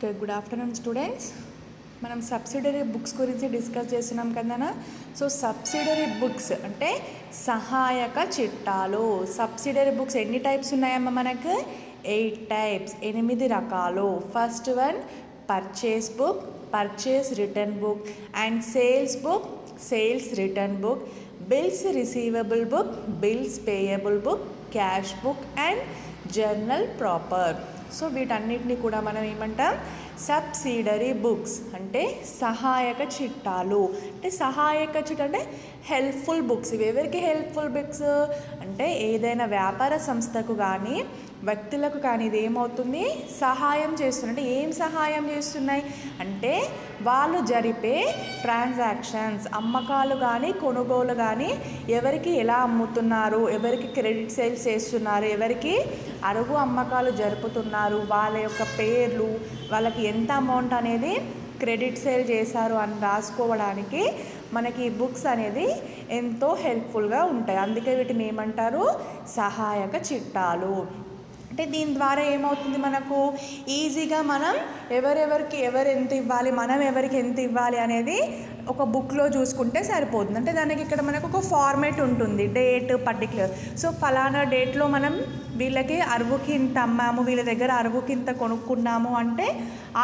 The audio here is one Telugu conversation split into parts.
Okay, good afternoon students. మనం సబ్సిడరీ బుక్స్ గురించి డిస్కస్ చేస్తున్నాం కదా. సో సబ్సిడరీ బుక్స్ అంటే సహాయక చిట్టాలు. సబ్సిడరీ బుక్స్ ఎన్ని టైప్స్ ఉన్నాయమ్మా? మనకు 8 టైప్స్, 8 రకాలు. First one purchase book, purchase return book, and sales book, sales return book, bills receivable book, bills payable book, cash book and journal proper. So వీటన్నిటిని కూడా మనం ఏమంటాం? సబ్సిడరీ బుక్స్ అంటే సహాయక చిట్టాలు. అంటే సహాయక చిట్ట అంటే హెల్ప్ఫుల్ బుక్స్. ఇవి ఎవరికి హెల్ప్ఫుల్ బుక్స్ అంటే ఏదైనా వ్యాపార సంస్థకు కానీ వ్యక్తులకు కానీ ఇది ఏమవుతుంది? సహాయం చేస్తుంది. అంటే ఏం సహాయం చేస్తున్నాయి అంటే వాళ్ళు జరిపే ట్రాన్సాక్షన్స్, అమ్మకాలు కానీ కొనుగోలు కానీ ఎవరికి ఎలా అమ్ముతున్నారు, ఎవరికి క్రెడిట్ సేల్స్ చేస్తున్నారు, ఎవరికి అరువు అమ్మకాలు జరుపుతున్నారు, వాళ్ళ యొక్క పేర్లు, వాళ్ళకి ఎంత అమౌంట్ అనేది క్రెడిట్ సేల్ చేశారు అని రాసుకోవడానికి మనకి ఈ బుక్స్ అనేది ఎంతో హెల్ప్ఫుల్గా ఉంటాయి. అందుకే వీటిని ఏమంటారు? సహాయక చిట్టాలు. అంటే దీని ద్వారా ఏమవుతుంది? మనకు ఈజీగా మనం ఎవరెవరికి ఎవరు ఎంత ఇవ్వాలి, మనం ఎవరికి ఎంత ఇవ్వాలి అనేది ఒక బుక్లో చూసుకుంటే సరిపోతుంది. అంటే దానికి ఇక్కడ మనకు ఒక ఫార్మేట్ ఉంటుంది, డేట్ పర్టికులర్. సో ఫలానా డేట్లో మనం వీళ్ళకి అరువుకి ఇంత అమ్మాము, వీళ్ళ దగ్గర అరువుకి ఇంత కొనుక్కున్నాము అంటే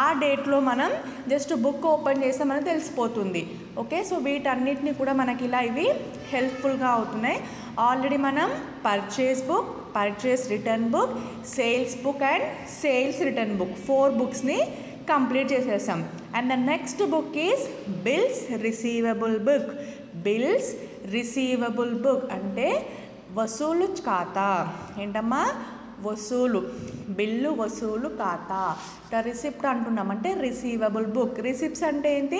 ఆ డేట్లో మనం జస్ట్ బుక్ ఓపెన్ చేస్తే మనకు తెలిసిపోతుంది. ఓకే, సో వీటన్నిటిని కూడా మనకి ఇలా ఇవి హెల్ప్ఫుల్గా అవుతున్నాయి. ఆల్రెడీ మనం purchase book, purchase return book, sales book and sales return book 4 బుక్స్ని కంప్లీట్ చేసేసాం. And the next book is bills receivable book. Bills receivable book అంటే వసూలు ఖాతా. ఏంటమ్మా? వసూలు, బిల్లు వసూలు ఖాతా. రిసిప్ట్ అంటున్నాం అంటే రిసీవబుల్ బుక్. రిసిప్ట్స్ అంటే ఏంటి?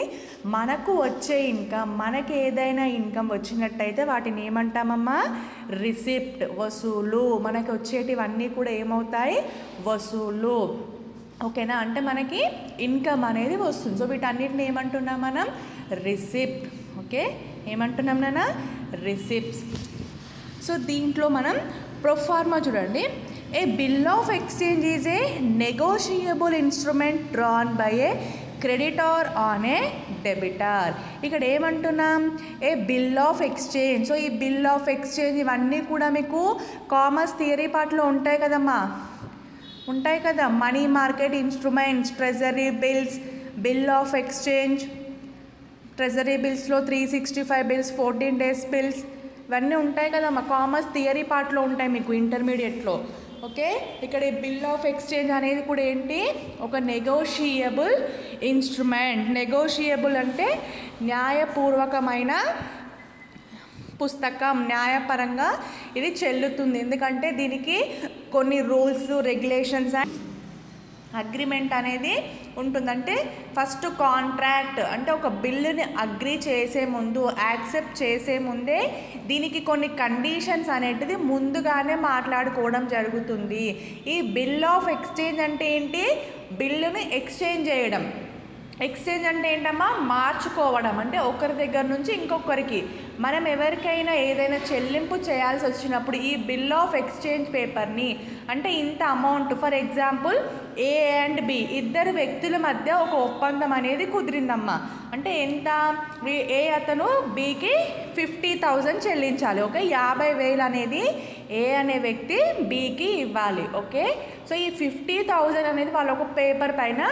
మనకు వచ్చే ఇన్కమ్, మనకి ఏదైనా ఇన్కమ్ వచ్చినట్టయితే వాటిని ఏమంటామమ్మా? రిసిప్ట్, వసూలు. మనకి వచ్చేటివన్నీ కూడా ఏమవుతాయి? వసూలు. ఓకేనా? అంటే మనకి ఇన్కమ్ అనేది వస్తుంది. సో వీటన్నిటిని ఏమంటున్నాం మనం? రిసిప్ట్. ఓకే, ఏమంటున్నాం నాన్న? రిసిప్ట్స్. సో దీంట్లో మనం ప్రొఫార్మా చూడండి. A bill of exchange is a negotiable instrument drawn by a creditor on a debtor. ఇక్కడ ఏమంటున్నాం? A bill of exchange. So ఈ బిల్ ఆఫ్ ఎక్స్చేంజ్ ఇవన్నీ కూడా మీకు కామర్స్ థియరీ పార్ట్లో ఉంటాయి కదమ్మా, ఉంటాయి కదా. Money market instruments, treasury bills, bill of exchange, treasury బిల్స్లో 365 బిల్స్, 14 days బిల్స్, ఇవన్నీ ఉంటాయి కదమ్మా. కామర్స్ థియరీ పార్ట్లో ఉంటాయి మీకు ఇంటర్మీడియట్లో. ఓకే, ఇక్కడ ఈ బిల్ ఆఫ్ ఎక్స్చేంజ్ అనేది కూడా ఏంటి? ఒక నెగోషియబుల్ ఇన్స్ట్రుమెంట్. నెగోషియబుల్ అంటే న్యాయపూర్వకమైన పుస్తకం, న్యాయపరంగా ఇది చెల్లుతుంది. ఎందుకంటే దీనికి కొన్ని రూల్స్, రెగ్యులేషన్స్ అండ్ అగ్రిమెంట్ అనేది ఉంటుంది. అంటే ఫస్ట్ కాంట్రాక్ట్ అంటే ఒక బిల్లుని అగ్రి చేసే ముందు, యాక్సెప్ట్ చేసే ముందే దీనికి కొన్ని కండిషన్స్ అనేటిది ముందుగానే మాట్లాడుకోవడం జరుగుతుంది. ఈ బిల్ ఆఫ్ ఎక్స్చేంజ్ అంటే ఏంటి? బిల్లుని ఎక్స్చేంజ్ చేయడం. ఎక్స్చేంజ్ అంటే ఏంటమ్మా? మార్చుకోవడం. అంటే ఒకరి దగ్గర నుంచి ఇంకొకరికి మనం ఎవరికైనా ఏదైనా చెల్లింపు చేయాల్సి వచ్చినప్పుడు ఈ బిల్ ఆఫ్ ఎక్స్చేంజ్ పేపర్ని, అంటే ఇంత amount, for example A and B ఇద్దరు వ్యక్తుల మధ్య ఒక ఒప్పందం అనేది కుదిరిందమ్మా. అంటే ఎంత? ఏ అతను బికి 50,000 చెల్లించాలి. ఓకే, 50,000 అనేది ఏ అనే వ్యక్తి బికి ఇవ్వాలి. ఓకే, సో ఈ 50,000 అనేది వాళ్ళు ఒక పేపర్ పైన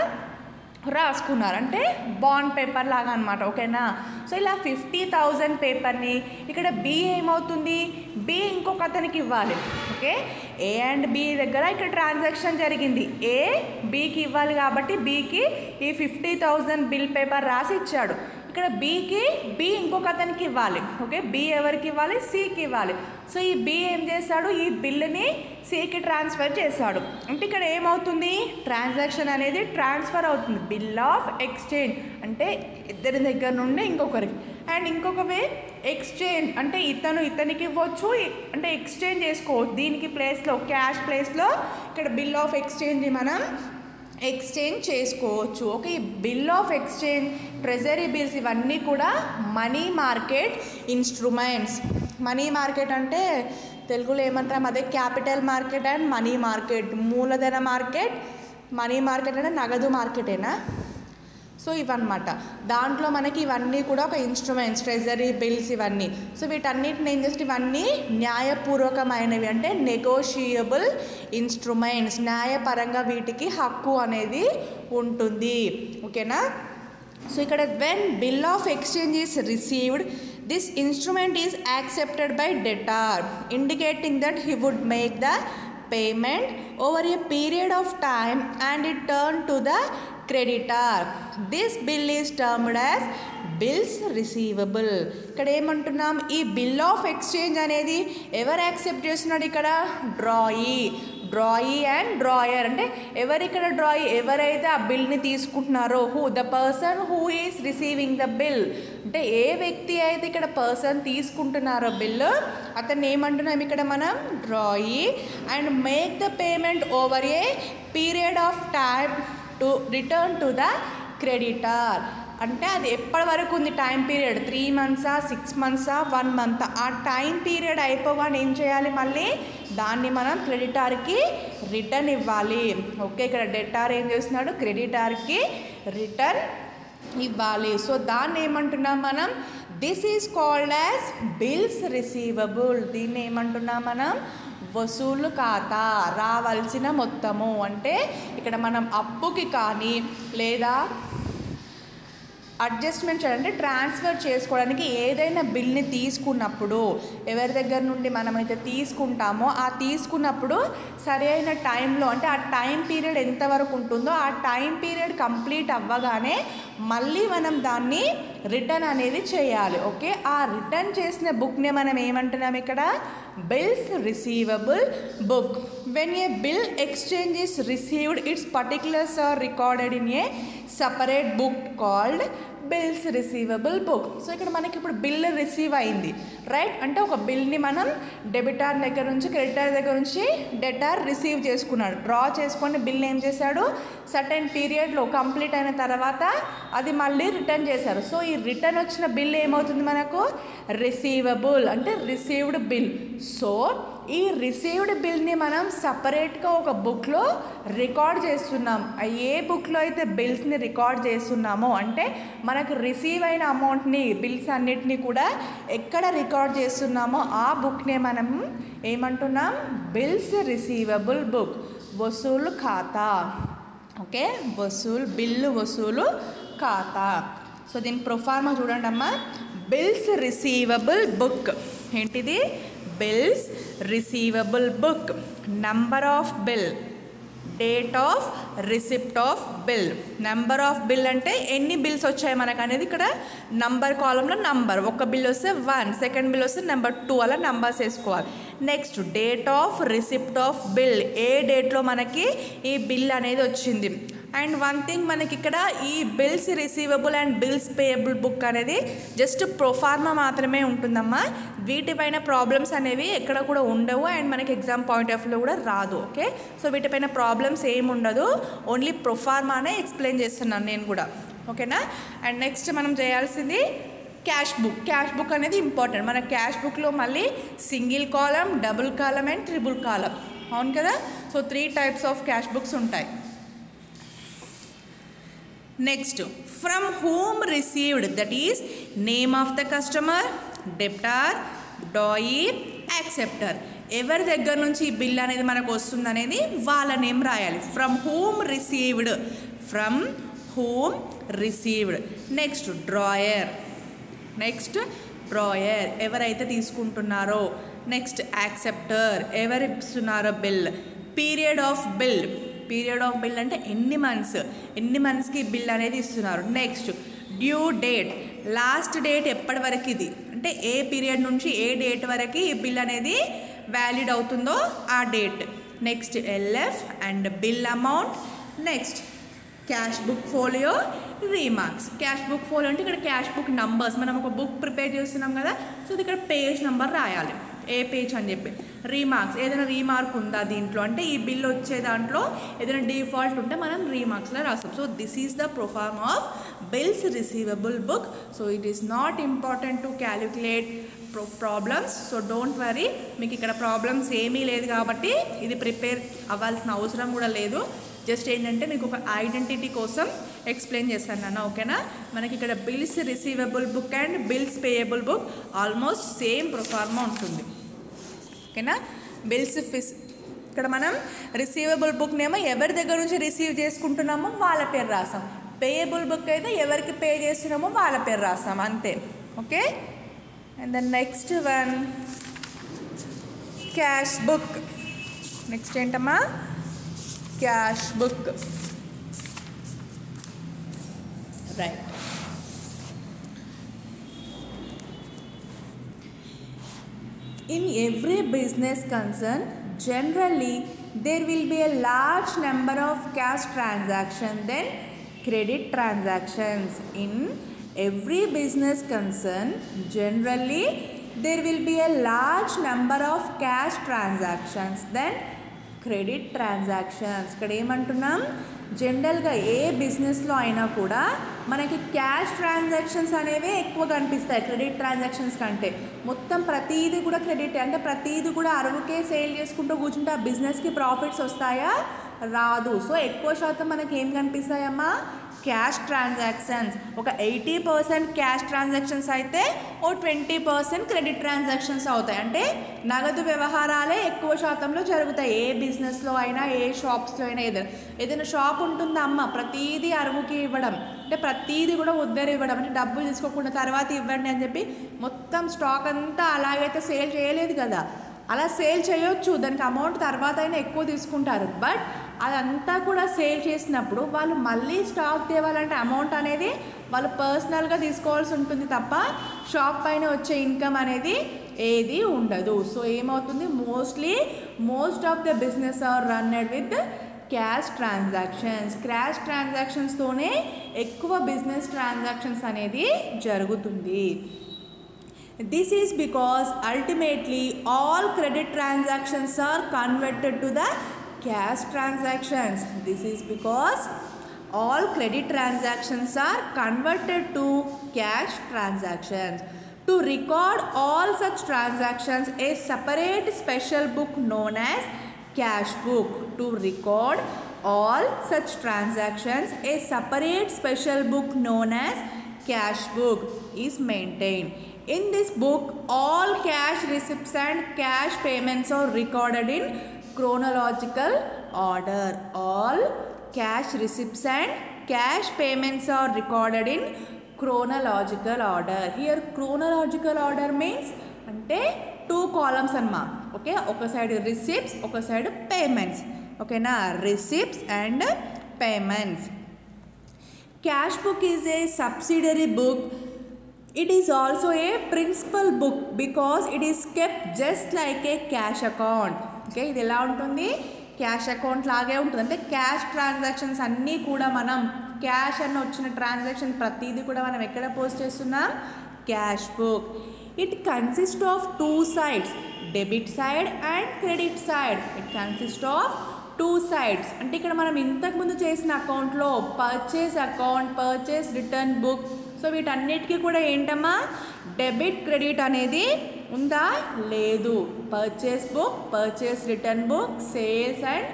రాసుకున్నారు, అంటే బాండ్ పేపర్ లాగా అనమాట. ఓకేనా? సో ఇలా 50,000 పేపర్ని ఇక్కడ బి ఏమవుతుంది? బి ఇంకొక అతనికి ఇవ్వాలి. ఓకే, ఏ అండ్ బి దగ్గర ఇక్కడ ట్రాన్సాక్షన్ జరిగింది. ఏ బికి ఇవ్వాలి కాబట్టి బికి ఈ 50,000 బిల్ పేపర్ రాసి ఇచ్చాడు. ఇక్కడ బి ఇంకొక అతనికి ఇవ్వాలి. ఓకే, బి ఎవరికి ఇవ్వాలి? సికి ఇవ్వాలి. సో ఈ బి ఏం చేశాడు? ఈ బిల్లుని సికి ట్రాన్స్ఫర్ చేశాడు. అంటే ఇక్కడ ఏమవుతుంది? ట్రాన్సాక్షన్ అనేది ట్రాన్స్ఫర్ అవుతుంది. బిల్ ఆఫ్ ఎక్స్చేంజ్ అంటే ఇద్దరి దగ్గర నుండి ఇంకొకరికి. అండ్ ఇంకొక వే ఎక్స్చేంజ్ అంటే ఇతనికి ఇవ్వచ్చు, అంటే ఎక్స్చేంజ్ చేసుకోవచ్చు. దీనికి ప్లేస్లో, క్యాష్ ప్లేస్లో ఇక్కడ బిల్ ఆఫ్ ఎక్స్చేంజ్ మనం ఎక్స్చేంజ్ చేసుకోవచ్చు. ఓకే, ఈ bill of exchange, treasury bills ఇవన్నీ కూడా money market instruments. Money market అంటే తెలుగులో ఏమంటాం? అదే capital market and money market. మూలధన మార్కెట్, మనీ మార్కెట్ అంటే నగదు మార్కెటేనా? సో ఇవన్నమాట. దాంట్లో మనకి ఇవన్నీ కూడా ఒక ఇన్స్ట్రుమెంట్స్, ట్రెజరీ బిల్స్ ఇవన్నీ. సో వీటన్నిటిని ఏం చేస్తే ఇవన్నీ న్యాయపూర్వకమైనవి, అంటే నెగోషియబుల్ ఇన్స్ట్రుమెంట్స్. న్యాయపరంగా వీటికి హక్కు అనేది ఉంటుంది. ఓకేనా? సో ఇక్కడ when bill of exchange is received, this instrument is accepted by debtor, indicating that he would make the payment over a period of time and it turned to the creditor. This bill is termed as bills receivable. ఇక్కడ ఏమంటున్నాం, ఈ బిల్ ఆఫ్ ఎక్స్చేంజ్ అనేది ఎవరు యాక్సెప్ట్ చేస్తున్నాడు ఇక్కడ? Drawee and drawer. అంటే ఎవరు ఇక్కడ డ్రాయీ? ఎవరైతే ఆ బిల్ని తీసుకుంటున్నారో, the person who is receiving the bill. అంటే ఏ వ్యక్తి అయితే ఇక్కడ పర్సన్ తీసుకుంటున్నారో బిల్లు, అతన్ని ఏమంటున్నాం ఇక్కడ మనం? Drawee. And make the payment over a period of time to return to the creditor. అంటే అది ఎప్పటి వరకు ఉంది time period? 3 months, 6 months, 1 month. ఆ టైం పీరియడ్ అయిపోగానే ఏం చేయాలి? మళ్ళీ దాన్ని మనం క్రెడిటార్కి రిటర్న్ ఇవ్వాలి. ఓకే, ఇక్కడ డెటార్ ఏం చేస్తున్నాడు? క్రెడిటార్కి రిటర్న్ ఇవ్వాలి. సో దాన్ని ఏమంటున్నాం మనం? This is called as bills receivable. దీన్ని ఏమంటున్నాం మనం? వసూలు ఖాతా, రావాల్సిన మొత్తము. అంటే ఇక్కడ మనం అప్పుకి కానీ లేదా అడ్జస్ట్మెంట్ చేయాలంటే ట్రాన్స్ఫర్ చేసుకోవడానికి ఏదైనా బిల్ని తీసుకున్నప్పుడు, ఎవరి దగ్గర నుండి మనమైతే తీసుకుంటామో ఆ తీసుకున్నప్పుడు సరైన టైంలో, అంటే ఆ టైం పీరియడ్ ఎంతవరకు ఉంటుందో ఆ టైం పీరియడ్ కంప్లీట్ అవ్వగానే మళ్ళీ మనం దాన్ని రిటర్న్ అనేది చేయాలి. ఓకే, ఆ రిటర్న్ చేసిన బుక్నే మనం ఏమంటున్నాం ఇక్కడ? Bills receivable book. When a bill exchange is received, its particulars are recorded in a separate book called bills receivable book. So ఇక్కడ మనకి ఇప్పుడు బిల్ రిసీవ్ అయింది, రైట్? అంటే ఒక బిల్ని మనం డెబిటార్ దగ్గర నుంచి క్రెడిటార్ దగ్గర నుంచి డెటార్ రిసీవ్ చేసుకున్నాడు. డ్రా చేసుకొని బిల్ ఏం చేశాడు? సర్టెన్ పీరియడ్లో కంప్లీట్ అయిన తర్వాత అది మళ్ళీ రిటర్న్ చేశారు. సో ఈ రిటర్న్ వచ్చిన బిల్ ఏమవుతుంది మనకు? రిసీవబుల్, అంటే రిసీవ్డ్ బిల్. సో ఈ రిసీవ్డ్ బిల్ని మనం సపరేట్గా ఒక బుక్లో రికార్డ్ చేస్తున్నాం. ఏ బుక్లో అయితే బిల్స్ని రికార్డ్ చేస్తున్నామో, అంటే మనకు రిసీవ్ అయిన అమౌంట్ని, బిల్స్ అన్నిటినీ కూడా ఎక్కడ రికార్డ్ చేస్తున్నామో ఆ బుక్నే మనం ఏమంటున్నాం? బిల్స్ రిసీవబుల్ బుక్, వసూలు ఖాతా. ఓకే, బిల్లు వసూలు ఖాతా. సో దీని ప్రొఫార్మా చూడండి అమ్మా. బిల్స్ రిసీవబుల్ బుక్ ఏంటిది? Bills receivable book. Number of bill, date of receipt of bill. Number of bill అంటే ఎన్ని బిల్స్ వచ్చాయి మనకు అనేది ఇక్కడ నంబర్ కాలంలో నంబర్. ఒక బిల్ వస్తే 1, సెకండ్ బిల్ వస్తే నెంబర్ 2, అలా నంబర్స్ వేసుకోవాలి. Next date of receipt of bill, ఏ డేట్లో మనకి ఈ బిల్ అనేది వచ్చింది. అండ్ వన్ థింగ్, మనకి ఇక్కడ ఈ bills receivable and bills payable book అనేది జస్ట్ ప్రొఫార్మా మాత్రమే ఉంటుందమ్మా. వీటిపైన ప్రాబ్లమ్స్ అనేవి ఎక్కడ కూడా ఉండవు అండ్ మనకి ఎగ్జామ్ పాయింట్ ఆఫ్ వ్యూలో కూడా రాదు. ఓకే, సో వీటిపైన ప్రాబ్లమ్స్ ఏమి ఉండదు, ఓన్లీ ప్రొఫార్మానే ఎక్స్ప్లెయిన్ చేస్తున్నాను నేను కూడా. ఓకేనా? అండ్ నెక్స్ట్ మనం చేయాల్సింది క్యాష్ బుక్. క్యాష్ బుక్ అనేది ఇంపార్టెంట్. మన క్యాష్ బుక్లో మళ్ళీ single column, double column and triple column, అవును కదా? So 3 types of cash books ఉంటాయి. Next, from whom received, that is name of the customer, debtor, drawee, acceptor. ఎవరి దగ్గర నుంచి ఈ బిల్ అనేది మనకు వస్తుంది అనేది వాళ్ళ నేమ్ రాయాలి. From whom received, from whom received. Next drawer, next drawer ఎవరైతే తీసుకుంటున్నారో. నెక్స్ట్ యాక్సెప్టర్, ఎవరు ఇస్తున్నారో bill. Period of bill, period of bill అంటే ఎన్ని మంత్స్కి బిల్ అనేది ఇస్తున్నారు. Next due date, last date ఎప్పటి వరకు ఇది, అంటే ఏ పీరియడ్ నుంచి ఏ డేట్ వరకు ఈ బిల్ అనేది వ్యాలిడ్ అవుతుందో ఆ date. Next LF and bill amount. Next cash book folio, remarks. Cash book folio అంటే ఇక్కడ క్యాష్ బుక్ నంబర్స్, మనం ఒక బుక్ ప్రిపేర్ చేస్తున్నాం కదా, సో ఇది ఇక్కడ పేజ్ నెంబర్ రాయాలి, ఏ పేజ్ అని చెప్పి. రీమార్క్స్, ఏదైనా రీమార్క్ ఉందా దీంట్లో, అంటే ఈ బిల్ వచ్చే దాంట్లో ఏదైనా డిఫాల్ట్ ఉంటే మనం రీమార్క్స్లో రాస్తాం. So this is the perform of bills receivable book. So it is not important to calculate problems. So don't worry, మీకు ఇక్కడ ప్రాబ్లమ్స్ ఏమీ లేదు కాబట్టి ఇది ప్రిపేర్ అవ్వాల్సిన అవసరం కూడా లేదు. జస్ట్ ఏంటంటే మీకు ఒక ఐడెంటిటీ కోసం ఎక్స్ప్లెయిన్ చేస్తాను నాన్న, ఓకేనా. మనకి ఇక్కడ bills receivable book and bills payable book almost same proforma ఉంటుంది, ఓకేనా. బిల్స్ ఇక్కడ మనం రిసీవబుల్ బుక్నేమో ఎవరి దగ్గర నుంచి రిసీవ్ చేసుకుంటున్నామో వాళ్ళ పేరు రాస్తాం, పేయబుల్ బుక్ అయితే ఎవరికి పే చేస్తున్నామో వాళ్ళ పేరు రాస్తాం, అంతే, okay. And then next one cash book. Next ఏంటమ్మా, cash book, right. In every business concern, generally there will be a large number of cash transactions than credit transactions. In every business concern, generally there will be a large number of cash transactions than credit transactions. ఇక్కడ ఏమంటున్నాం, జనరల్గా ఏ బిజినెస్లో అయినా కూడా మనకి క్యాష్ ట్రాన్సాక్షన్స్ అనేవి ఎక్కువ కనిపిస్తాయి క్రెడిట్ ట్రాన్సాక్షన్స్ కంటే. మొత్తం ప్రతీది కూడా క్రెడిట్, అంటే ప్రతీది కూడా అరువుకే సేల్ చేసుకుంటూ కూర్చుంటే ఆ బిజినెస్కి ప్రాఫిట్స్ వస్తాయా, రాదు. సో ఎక్కువ శాతం మనకి ఏం కనిపిస్తాయమ్మా, క్యాష్ ట్రాన్సాక్షన్స్. ఒక 80% క్యాష్ ట్రాన్సాక్షన్స్ అయితే ఓ 20% క్రెడిట్ ట్రాన్సాక్షన్స్ అవుతాయి. అంటే నగదు వ్యవహారాలే ఎక్కువ శాతంలో జరుగుతాయి ఏ బిజినెస్లో అయినా, ఏ షాప్స్లో అయినా. ఏదైనా షాప్ ఉంటుందా అమ్మ, ప్రతీదీ అరువుకి ఇవ్వడం, అంటే ప్రతీది కూడా ఉద్దరి ఇవ్వడం, అంటే డబ్బులు తీసుకోకుండా తర్వాత ఇవ్వండి అని చెప్పి మొత్తం స్టాక్ అంతా అలాగైతే సేల్ చేయలేదు కదా. అలా సేల్ చేయొచ్చు, దానికి అమౌంట్ తర్వాత అయినా ఎక్కువ తీసుకుంటారు. బట్ అదంతా కూడా సేల్ చేసినప్పుడు వాళ్ళు మళ్ళీ స్టాక్ తేవాలంటే అమౌంట్ అనేది వాళ్ళు పర్సనల్గా తీసుకోవాల్సి ఉంటుంది తప్ప షాప్ పైన వచ్చే ఇన్కమ్ అనేది ఏది ఉండదు. సో ఏమవుతుంది, most of the business are runned with cash transactions. Cash ట్రాన్సాక్షన్స్తోనే ఎక్కువ బిజినెస్ ట్రాన్సాక్షన్స్ అనేది జరుగుతుంది. This is because ultimately all credit transactions are converted to the cash transactions. This is because all credit transactions are converted to cash transactions. To record all such transactions, a separate special book known as cash book. To record all such transactions, a separate special book known as cash book is maintained. In this book, all cash receipts and cash payments are recorded in chronological order. All cash receipts and cash payments are recorded in chronological order. Here chronological order means అంటే 2 columns అన్నమా, ఓకే. ఒక సైడ్ రిసిప్ట్స్, ఒక సైడ్ పేమెంట్స్, ఓకేనా. Receipts and payments. Cash book is a subsidiary book. It is also a principal book because it is kept just like a cash account. Okay, ఇది ఎలా ఉంటుంది, క్యాష్ అకౌంట్ లాగే ఉంటుంది. అంటే క్యాష్ ట్రాన్సాక్షన్స్ అన్నీ కూడా మనం క్యాష్ అని వచ్చిన ట్రాన్సాక్షన్ ప్రతిదీ కూడా మనం ఎక్కడ పోస్ట్ చేస్తున్నాం, cash book. It consist of 2 sides, debit side and credit side. It consist of 2 sides. అంటే ఇక్కడ మనం ఇంతకుముందు చేసిన అకౌంట్లో purchase account, purchase return book, so వీటన్నిటికీ కూడా ఏంటమ్మా, డెబిట్ క్రెడిట్ అనేది ఉందా, లేదు. Purchase book, purchase return book, sales and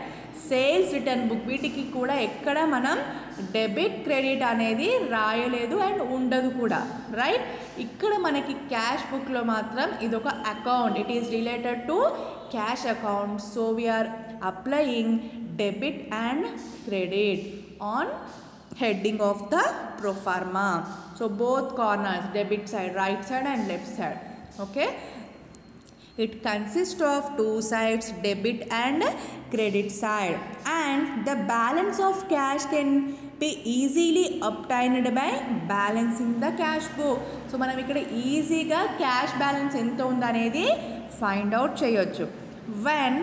sales return book, వీటికి కూడా ఎక్కడ మనం డెబిట్ క్రెడిట్ అనేది రాయలేదు అండ్ ఉండదు కూడా, రైట్. ఇక్కడ మనకి క్యాష్ బుక్లో మాత్రం ఇదొక account, it is related to cash account. So we are applying debit and credit on heading of the pro forma. So both corners, debit side, right side and left side, okay. It consists of 2 sides, debit and credit side, and the balance of cash can be easily obtained by balancing the cash book. So మనం ఇక్కడ ఈజీగా క్యాష్ బ్యాలెన్స్ ఎంత ఉందనేది ఫైండ్ అవుట్ చేయొచ్చు. When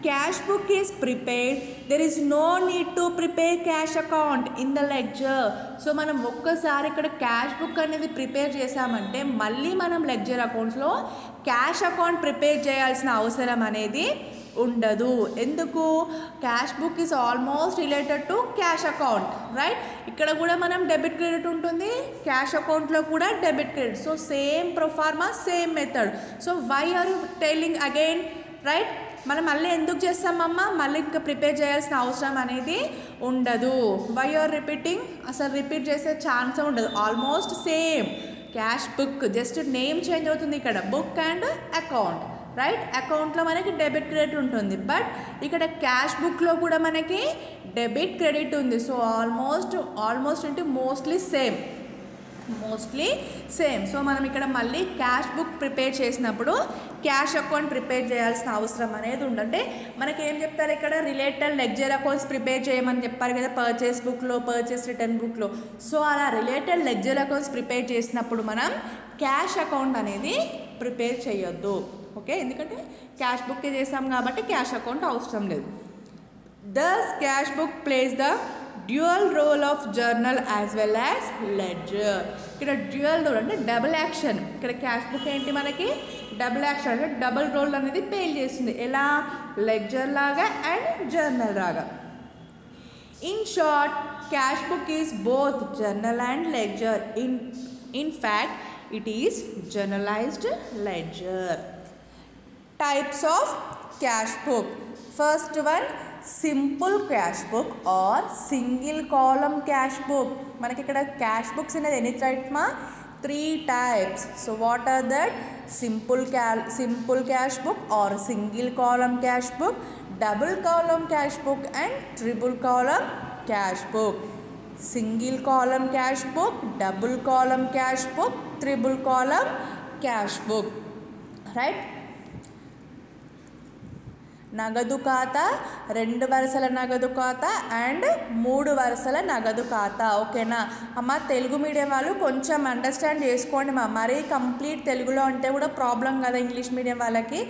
cash book is prepared, there is no need to prepare cash account in the ledger. So మనం ఒక్కసారి ఇక్కడ క్యాష్ బుక్ అనేది ప్రిపేర్ చేసామంటే మళ్ళీ మనం లెడ్జర్ అకౌంట్స్లో క్యాష్ అకౌంట్ ప్రిపేర్ చేయాల్సిన అవసరం అనేది ఉండదు. ఎందుకు, cash book is almost related to cash account, right. ఇక్కడ కూడా మనం డెబిట్ క్రెడిట్ ఉంటుంది, క్యాష్ అకౌంట్లో కూడా debit credit. So same proforma, same method. So why are you telling again, right. మనం మళ్ళీ ఎందుకు చేస్తామమ్మా, మళ్ళీ ఇంకా ప్రిపేర్ చేయాల్సిన అవసరం అనేది ఉండదు. వై ఆర్ రిపీటింగ్, అసలు రిపీట్ చేసే ఛాన్స్ ఉండదు. Almost same cash book, just name change అవుతుంది ఇక్కడ, బుక్ అండ్ అకౌంట్, రైట్. అకౌంట్లో మనకి డెబిట్ క్రెడిట్ ఉంటుంది, బట్ ఇక్కడ క్యాష్ బుక్లో కూడా మనకి డెబిట్ క్రెడిట్ ఉంది. సో ఆల్మోస్ట్ అంటే మోస్ట్లీ సేమ్. సో మనం ఇక్కడ మళ్ళీ క్యాష్ బుక్ ప్రిపేర్ చేసినప్పుడు క్యాష్ అకౌంట్ ప్రిపేర్ చేయాల్సిన అవసరం అనేది ఉందంటే మనకి ఏం చెప్తారు ఇక్కడ, రిలేటెడ్ లెడ్జర్ అకౌంట్స్ ప్రిపేర్ చేయమని చెప్పారు కదా పర్చేస్ బుక్లో, పర్చేస్ రిటర్న్ బుక్లో. సో అలా రిలేటెడ్ లెడ్జర్ అకౌంట్స్ ప్రిపేర్ చేసినప్పుడు మనం క్యాష్ అకౌంట్ అనేది ప్రిపేర్ చేయొద్దు. ఓకే, ఎందుకంటే క్యాష్ బుక్కే చేసాం కాబట్టి క్యాష్ అకౌంట్ అవసరం లేదు. Thus cash book plays the dual role of journal as well as ledger. ఇక్కడ డ్యూయల్ రోల్ అంటే డబుల్ యాక్షన్. ఇక్కడ క్యాష్ బుక్ ఏంటి మనకి డబుల్ యాక్షన్ అంటే డబుల్ రోల్ అనేది ప్లే చేస్తుంది. ఎలా, లెడ్జర్ లాగా అండ్ జర్నల్ లాగా. In short, cash book is both journal and ledger. In fact it is generalized ledger. Types of cash book. First one, simple cash book or single column cash book. మనకి ఇక్కడ cash books అనేది ఎన్ని టైప్స్ మా, 3 types. So what are that? Simple cash book or single column cash book, double column cash book and triple column cash book. Single column cash book, double column cash book, triple column cash book, right. నగదు ఖాతా, 2 వరుసల నగదు ఖాతా అండ్ 3 వరుసల నగదు ఖాతా. ఓకేనా అమ్మ, తెలుగు మీడియం వాళ్ళు కొంచెం అండర్స్టాండ్ చేసుకోండి మా, మరీ కంప్లీట్ తెలుగులో అంటే కూడా ప్రాబ్లం కదా ఇంగ్లీష్ మీడియం వాళ్ళకి.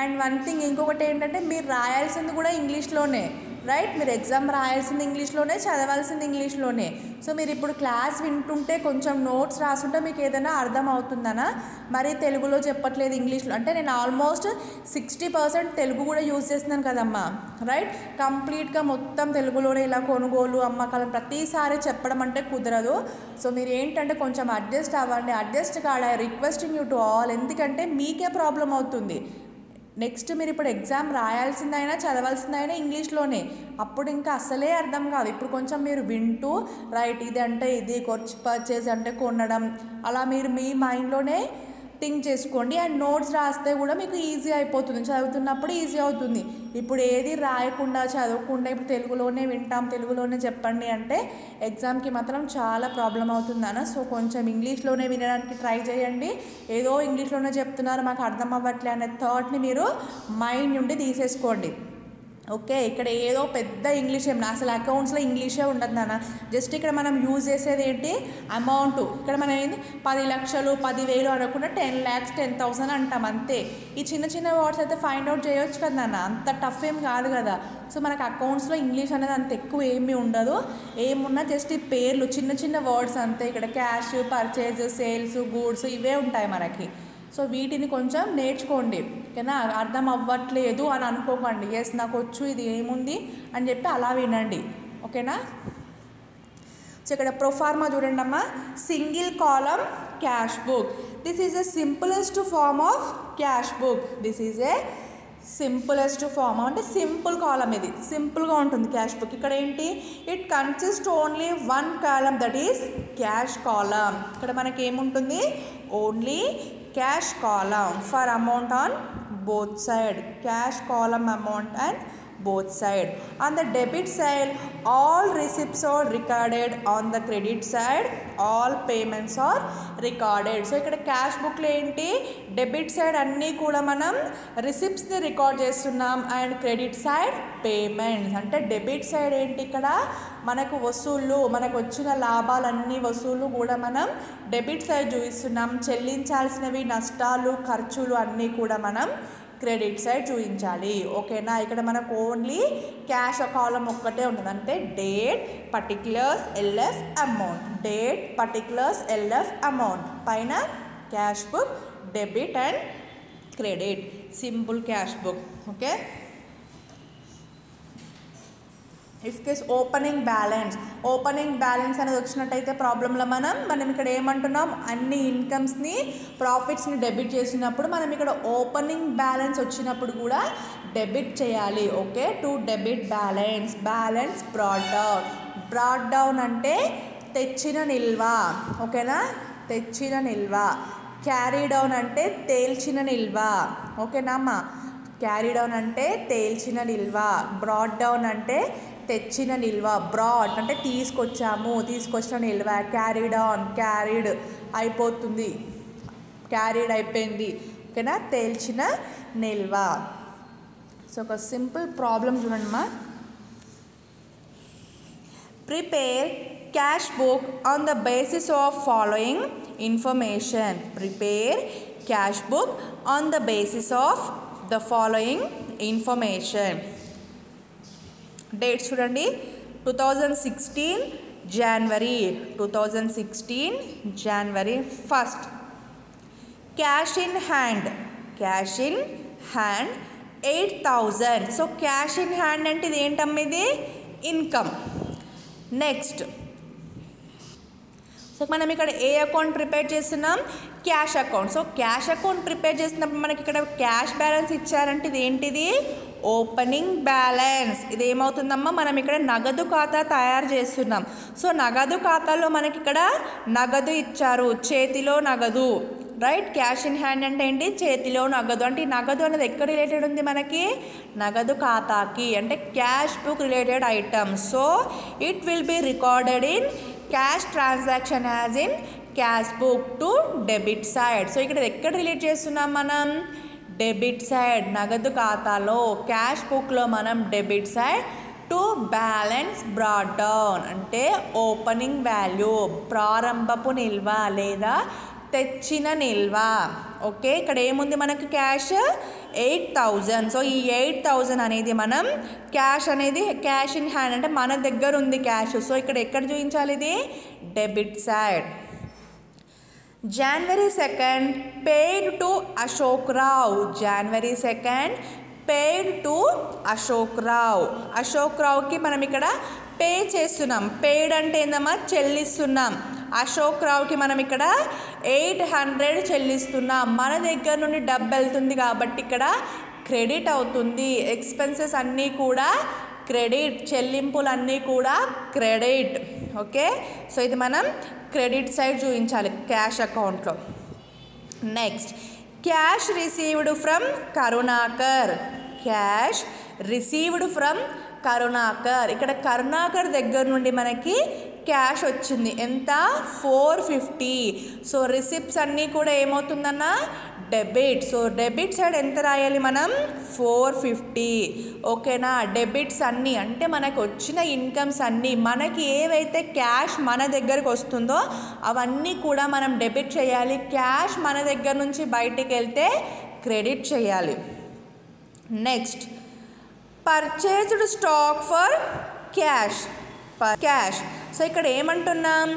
అండ్ వన్ థింగ్ ఇంకొకటి ఏంటంటే, మీరు రాయాల్సింది కూడా ఇంగ్లీష్లోనే, రైట్. మీరు ఎగ్జామ్ రాయాల్సింది ఇంగ్లీష్లోనే, చదవాల్సింది ఇంగ్లీష్లోనే. సో మీరు ఇప్పుడు క్లాస్ వింటుంటే కొంచెం నోట్స్ రాస్తుంటే మీకు ఏదైనా అర్థం అవుతుందనా, మరి తెలుగులో చెప్పట్లేదు ఇంగ్లీష్లో అంటే. నేను ఆల్మోస్ట్ 60% తెలుగు కూడా యూజ్ చేస్తున్నాను కదమ్మా, రైట్. కంప్లీట్గా మొత్తం తెలుగులోనే ఇలా కొనుగోలు అమ్మకాలను ప్రతిసారి చెప్పడం అంటే కుదరదు. సో మీరు ఏంటంటే కొంచెం అడ్జస్ట్ అవ్వండి. అడ్జస్ట్ కాడ రిక్వెస్టింగ్ యూ టు ఆల్, ఎందుకంటే మీకే ప్రాబ్లం అవుతుంది. నెక్స్ట్ మీరు ఇప్పుడు ఎగ్జామ్ రాయాల్సిందైనా చదవాల్సిందైనా ఇంగ్లీష్లోనే, అప్పుడు ఇంకా అసలే అర్థం కాదు. ఇప్పుడు కొంచెం మీరు వింటూ, రైట్ ఇది అంటే ఇది, పర్చేజ్ అంటే కొనడం, అలా మీరు మీ మైండ్లోనే థింక్ చేసుకోండి. అండ్ నోట్స్ రాస్తే కూడా మీకు ఈజీ అయిపోతుంది, చదువుతున్నప్పుడు ఈజీ అవుతుంది. ఇప్పుడు ఏది రాయకుండా చదవకుండా ఇప్పుడు తెలుగులోనే వింటాం, తెలుగులోనే చెప్పండి అంటే ఎగ్జామ్కి మాత్రం చాలా ప్రాబ్లం అవుతుందన్న. సో కొంచెం ఇంగ్లీష్లోనే వినడానికి ట్రై చేయండి. ఏదో ఇంగ్లీష్లోనే చెప్తున్నారు మాకు అర్థం అవ్వట్లే అనే థాట్ని మీరు మైండ్ నుండి తీసేసుకోండి. ఓకే, ఇక్కడ ఏదో పెద్ద ఇంగ్లీష్ ఏమన్నా, అసలు అకౌంట్స్లో ఇంగ్లీషే ఉండదు నాన్న. జస్ట్ ఇక్కడ మనం యూజ్ చేసేది ఏంటి, అమౌంట్. ఇక్కడ మనం ఏంటి 10 లక్షలు 10,000 అనకుండా 10 lakhs 10,000 అంటాం అంతే. ఈ చిన్న చిన్న వర్డ్స్ అయితే ఫైండ్ అవుట్ చేయొచ్చు కదా నాన్న, అంత టఫ్ ఏం కాదు కదా. సో మనకు అకౌంట్స్లో ఇంగ్లీష్ అనేది అంత ఎక్కువ ఏమీ ఉండదు. ఏమున్నా జస్ట్ ఈ పేర్లు చిన్న చిన్న వర్డ్స్ అంతే. ఇక్కడ క్యాష్, పర్చేజ్, సేల్స్, గూడ్స్ ఇవే ఉంటాయి మనకి. సో వీటిని కొంచెం నేర్చుకోండి, ఓకేనా. అర్థం అవ్వట్లేదు అని అనుకోకండి, ఎస్ నాకు వచ్చు ఇది ఏముంది అని చెప్పి అలా వినండి, ఓకేనా. సో ఇక్కడ ప్రొఫార్మా చూడండి అమ్మా, single column cash book. This is a simplest form of cash book. This is a simplest form అంటే సింపుల్ కాలం, ఇది సింపుల్గా ఉంటుంది క్యాష్ బుక్. ఇక్కడ ఏంటి, it consist only 1 column, that is cash column. ఇక్కడ మనకి ఏముంటుంది, only cash column for amount on both side, cash column amount and both side. On the debit side, all receipts are recorded. On the credit side, all payments are recorded. So ఇక్కడ క్యాష్ బుక్లో ఏంటి, డెబిట్ సైడ్ అన్నీ కూడా మనం రిసిప్ట్స్ని రికార్డ్ చేస్తున్నాం, అండ్ క్రెడిట్ సైడ్ పేమెంట్స్. అంటే డెబిట్ సైడ్ ఏంటి, ఇక్కడ మనకు వసూళ్ళు, మనకు వచ్చిన లాభాలన్నీ వసూళ్ళు కూడా మనం డెబిట్ సైడ్ చూపిస్తున్నాం. చెల్లించాల్సినవి నష్టాలు ఖర్చులు అన్నీ కూడా మనం క్రెడిట్ సైడ్ చూపించాలి, ఓకేనా. ఇక్కడ మనకు ఓన్లీ క్యాష్ కాలం ఒక్కటే ఉంటుంది, అంటే date particulars LF amount, date particulars LF amount, పైన cash book debit and credit, simple cash book, okay. If case opening balance అనేది వచ్చినట్టయితే ప్రాబ్లంలో మనం ఇక్కడ ఏమంటున్నాం, అన్ని ఇన్కమ్స్ని ప్రాఫిట్స్ని డెబిట్ చేసినప్పుడు మనం ఇక్కడ ఓపెనింగ్ బ్యాలెన్స్ వచ్చినప్పుడు కూడా డెబిట్ చేయాలి. Okay, to debit balance brought down అంటే తెచ్చిన నిల్వ. ఓకేనా, తెచ్చిన నిల్వ. క్యారీ డౌన్ అంటే తేల్చిన నిల్వ. ఓకేనా అమ్మా, క్యారీ డౌన్ అంటే తేల్చిన నిల్వ. బ్రాట్ డౌన్ అంటే తెచ్చిన నిల్వ. బ్రాట్ అంటే తీసుకొచ్చిన నిల్వ. క్యారీ డౌన్ క్యారీడ్ అయిపోతుంది, క్యారీడ్ అయిపోయింది. ఓకేనా, తేల్చిన నిల్వ. సో ఒక సింపుల్ ప్రాబ్లం చూడండి అమ్మా. Prepare cash book on the basis of following information. Prepare cash book on the basis of the following information. Dates చూడండి. 2016 January 1st. Cash in hand 8,000. So cash in hand అంటే ఇది ఏంటమ్మా, ఇది ఇన్కమ్. నెక్స్ట్, సో మనం ఇక్కడ ఏ అకౌంట్ ప్రిపేర్ చేస్తున్నాం, cash account. So cash account prepare చేసినప్పుడు మనకి ఇక్కడ క్యాష్ బ్యాలెన్స్ ఇచ్చారంటే ఇది ఏంటిది, ఓపెనింగ్ బ్యాలెన్స్. ఇది ఏమవుతుందమ్మా, మనం ఇక్కడ నగదు ఖాతా తయారు చేస్తున్నాం. సో నగదు ఖాతాలో మనకి ఇక్కడ నగదు ఇచ్చారు, చేతిలో నగదు. రైట్, క్యాష్ ఇన్ హ్యాండ్ అంటే ఏంటి, చేతిలో నగదు. అంటే ఈ నగదు అనేది ఎక్కడ రిలేటెడ్ ఉంది మనకి, నగదు ఖాతాకి, అంటే cash book related item. So it will be recorded in cash transaction as in cash book to debit side. So ఇక్కడ ఎక్కడ రిలేట్ చేస్తున్నాం మనం, డెబిట్ సైడ్, నగదు ఖాతాలో. క్యాష్ బుక్లో మనం debit side. To balance brought down అంటే ఓపెనింగ్ వాల్యూ, ప్రారంభపు నిల్వ లేదా తెచ్చిన నిల్వ. ఓకే, ఇక్కడ ఏముంది మనకు, క్యాష్ 8,000. సో ఈ 8,000 అనేది మనం క్యాష్ అనేది క్యాష్ ఇన్ హ్యాండ్ అంటే మన దగ్గర ఉంది క్యాష్. సో ఇక్కడ ఎక్కడ చూపించాలి, ఇది debit side. January 2nd paid to Ashok Rao. January 2nd paid to Ashok Rao. Ashok రావుకి మనం ఇక్కడ పే చేస్తున్నాం. పేడ్ అంటే ఏందమ్మా, చెల్లిస్తున్నాం. అశోక్ రావుకి మనం ఇక్కడ 800 చెల్లిస్తున్నాం. మన దగ్గర నుండి డబ్బు వెళ్తుంది కాబట్టి ఇక్కడ క్రెడిట్ అవుతుంది. ఎక్స్పెన్సెస్ అన్నీ కూడా క్రెడిట్, చెల్లింపులన్నీ కూడా క్రెడిట్. ఓకే, సో ఇది మనం క్రెడిట్ సైడ్ చూపించాలి క్యాష్ అకౌంట్లో. Next, cash received from Karunakar. Cash received from Karunakar. ఇక్కడ కరుణాకర్ దగ్గర నుండి మనకి క్యాష్ వచ్చింది. ఎంత, 450. సో రిసిప్ట్స్ అన్నీ కూడా ఏమవుతుందన్న, డెబిట్. సో డెబిట్ సైడ్ ఎంత రాయాలి మనం, 450. ఓకేనా, డెబిట్స్ అన్నీ అంటే మనకు వచ్చిన ఇన్కమ్స్ అన్నీ, మనకి ఏవైతే క్యాష్ మన దగ్గరకు వస్తుందో అవన్నీ కూడా మనం డెబిట్ చేయాలి. క్యాష్ మన దగ్గర నుంచి బయటికి వెళ్తే క్రెడిట్ చేయాలి. Next, purchased stock for cash. So ఇక్కడ ఏమంటున్నాం,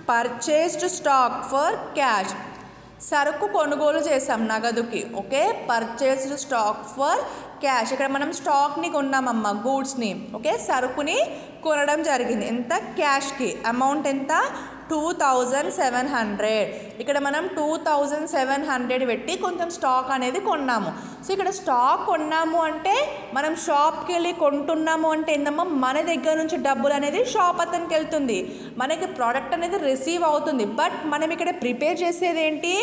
పర్చేజ్డ్ స్టాక్ ఫర్ క్యాష్. సరుకు కొనుగోలు చేసాం నగదుకి. Okay, purchased stock for cash. ఇక్కడ మనం స్టాక్ని కొన్నామమ్మా, గూడ్స్ని. ఓకే, సరుకుని కొనడం జరిగింది. ఎంత, క్యాష్కి. అమౌంట్ ఎంత, 2,700. ఇక్కడ మనం 2,700 పెట్టి కొంచెం స్టాక్ అనేది కొన్నాము. సో ఇక్కడ స్టాక్ కొన్నాము అంటే మనం షాప్కి వెళ్ళి కొంటున్నాము అంటే ఏందమ్మా, మన దగ్గర నుంచి డబ్బులు అనేది షాప్ అతనికి వెళ్తుంది, మనకి ప్రోడక్ట్ అనేది రిసీవ్ అవుతుంది. బట్ మనం ఇక్కడ ప్రిపేర్ చేసేది ఏంటి,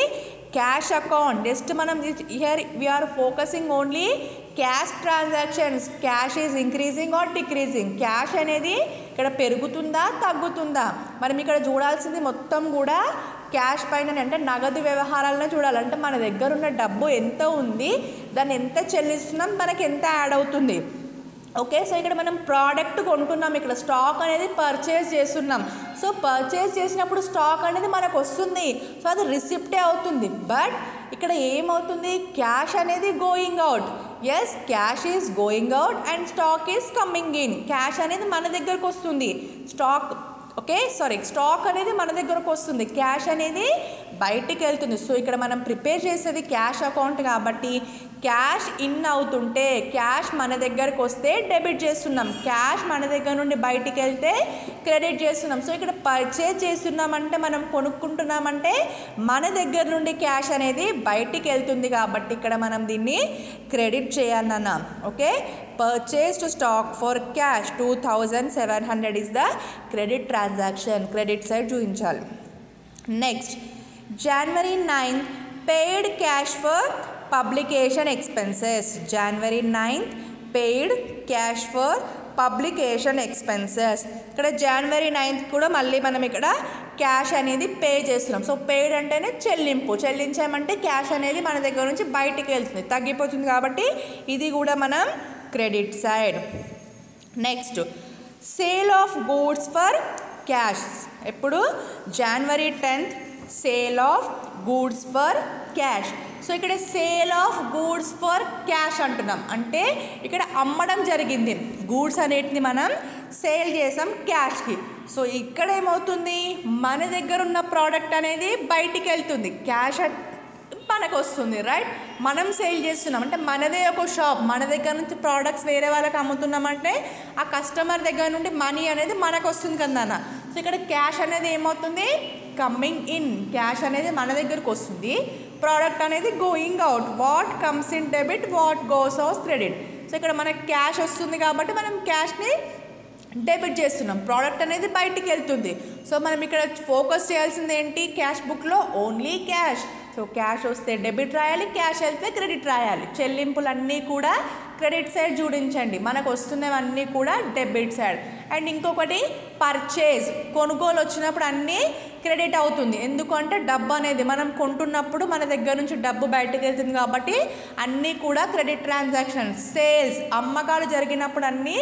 క్యాష్ అకౌంట్. జస్ట్ మనం here we are focusing only cash transactions. Cash is increasing or decreasing. Cash అనేది ఇక్కడ పెరుగుతుందా తగ్గుతుందా, మనం ఇక్కడ చూడాల్సింది మొత్తం కూడా క్యాష్ పైన, అంటే నగదు వ్యవహారాలను చూడాలి. అంటే మన దగ్గర ఉన్న డబ్బు ఎంత ఉంది, దాన్ని ఎంత చెల్లిస్తున్నాం, మనకి ఎంత యాడ్ అవుతుంది. ఓకే, సో ఇక్కడ మనం ప్రోడక్ట్ కొంటున్నాం, ఇక్కడ స్టాక్ అనేది పర్చేస్ చేస్తున్నాం. సో పర్చేస్ చేసినప్పుడు స్టాక్ అనేది మనకు వస్తుంది, సో అది రిసిప్టే అవుతుంది. బట్ ఇక్కడ ఏమవుతుంది, క్యాష్ అనేది going out. Yes, cash is going out and stock is coming in. Cash అనేది మన దగ్గరకు వస్తుంది, స్టాక్ స్టాక్ అనేది మన దగ్గరకు వస్తుంది, క్యాష్ అనేది బయటికి వెళ్తుంది. సో ఇక్కడ మనం ప్రిపేర్ చేసేది క్యాష్ అకౌంట్ కాబట్టి క్యాష్ ఇన్ అవుతుంటే క్యాష్ మన దగ్గరకు వస్తే డెబిట్ చేస్తున్నాం, క్యాష్ మన దగ్గర నుండి బయటికి వెళ్తే క్రెడిట్ చేస్తున్నాం. సో ఇక్కడ పర్చేజ్ చేస్తున్నామంటే మనం కొనుక్కుంటున్నామంటే మన దగ్గర నుండి క్యాష్ అనేది బయటికి వెళ్తుంది కాబట్టి ఇక్కడ మనం దీన్ని క్రెడిట్ చేయాలన్న. Okay, purchased stock for cash 2700 is the credit transaction. Credit side చూపించాలి. Next January 9th paid cash for publication expenses. January 9th paid cash for publication expenses. ఇక్కడ జనవరి 9th కూడా మళ్ళీ మనం ఇక్కడ క్యాష్ అనేది పే చేస్తున్నాం. సో పేడ్ అంటేనే చెల్లింపు, చెల్లించామంటే క్యాష్ అనేది మన దగ్గర నుంచి బయటికి వెళ్తుంది, తగ్గిపోతుంది కాబట్టి ఇది కూడా మనం credit side. Next sale of goods for cash. ఎప్పుడు January 10th sale of goods for cash. So ఇక్కడ sale of goods for cash అంటున్నాం అంటే ఇక్కడ అమ్మడం జరిగింది, గూడ్స్ అనేటిని మనం సేల్ చేసాం క్యాష్కి. సో ఇక్కడ ఏమవుతుంది, మన దగ్గర ఉన్న ప్రోడక్ట్ అనేది బయటికి వెళ్తుంది, క్యాష్ మనకు వస్తుంది, రైట్. మనం సేల్ చేస్తున్నాం అంటే మనదే ఒక షాప్, మన దగ్గర నుంచి ప్రోడక్ట్స్ వేరే వాళ్ళకి అమ్ముతున్నామంటే ఆ కస్టమర్ దగ్గర నుండి మనీ అనేది మనకు వస్తుంది కదా అన్న. సో ఇక్కడ క్యాష్ అనేది ఏమవుతుంది, కమ్మింగ్ ఇన్, క్యాష్ అనేది మన దగ్గరకు వస్తుంది, ప్రోడక్ట్ అనేది going out. What comes in debit, what goes out credit. So ఇక్కడ మనకి క్యాష్ వస్తుంది కాబట్టి మనం క్యాష్ని డెబిట్ చేస్తున్నాం, ప్రోడక్ట్ అనేది బయటికి వెళ్తుంది. సో మనం ఇక్కడ ఫోకస్ చేయాల్సింది ఏంటి, క్యాష్ బుక్లో ఓన్లీ క్యాష్. సో క్యాష్ వస్తే డెబిట్ రాయాలి, క్యాష్ వెళ్తే క్రెడిట్ రాయాలి. చెల్లింపులన్నీ కూడా క్రెడిట్ సైడ్ చూడించండి, మనకు వస్తున్నవన్నీ కూడా డెబిట్ సైడ్. అండ్ ఇంకొకటి పర్చేజ్, కొనుగోలు వచ్చినప్పుడు అన్నీ క్రెడిట్ అవుతుంది, ఎందుకంటే డబ్బు అనేది మనం కొంటున్నప్పుడు మన దగ్గర నుంచి డబ్బు బయటకు వెళ్తుంది కాబట్టి అన్నీ కూడా క్రెడిట్ ట్రాన్సాక్షన్. సేల్స్, అమ్మకాలు జరిగినప్పుడు అన్నీ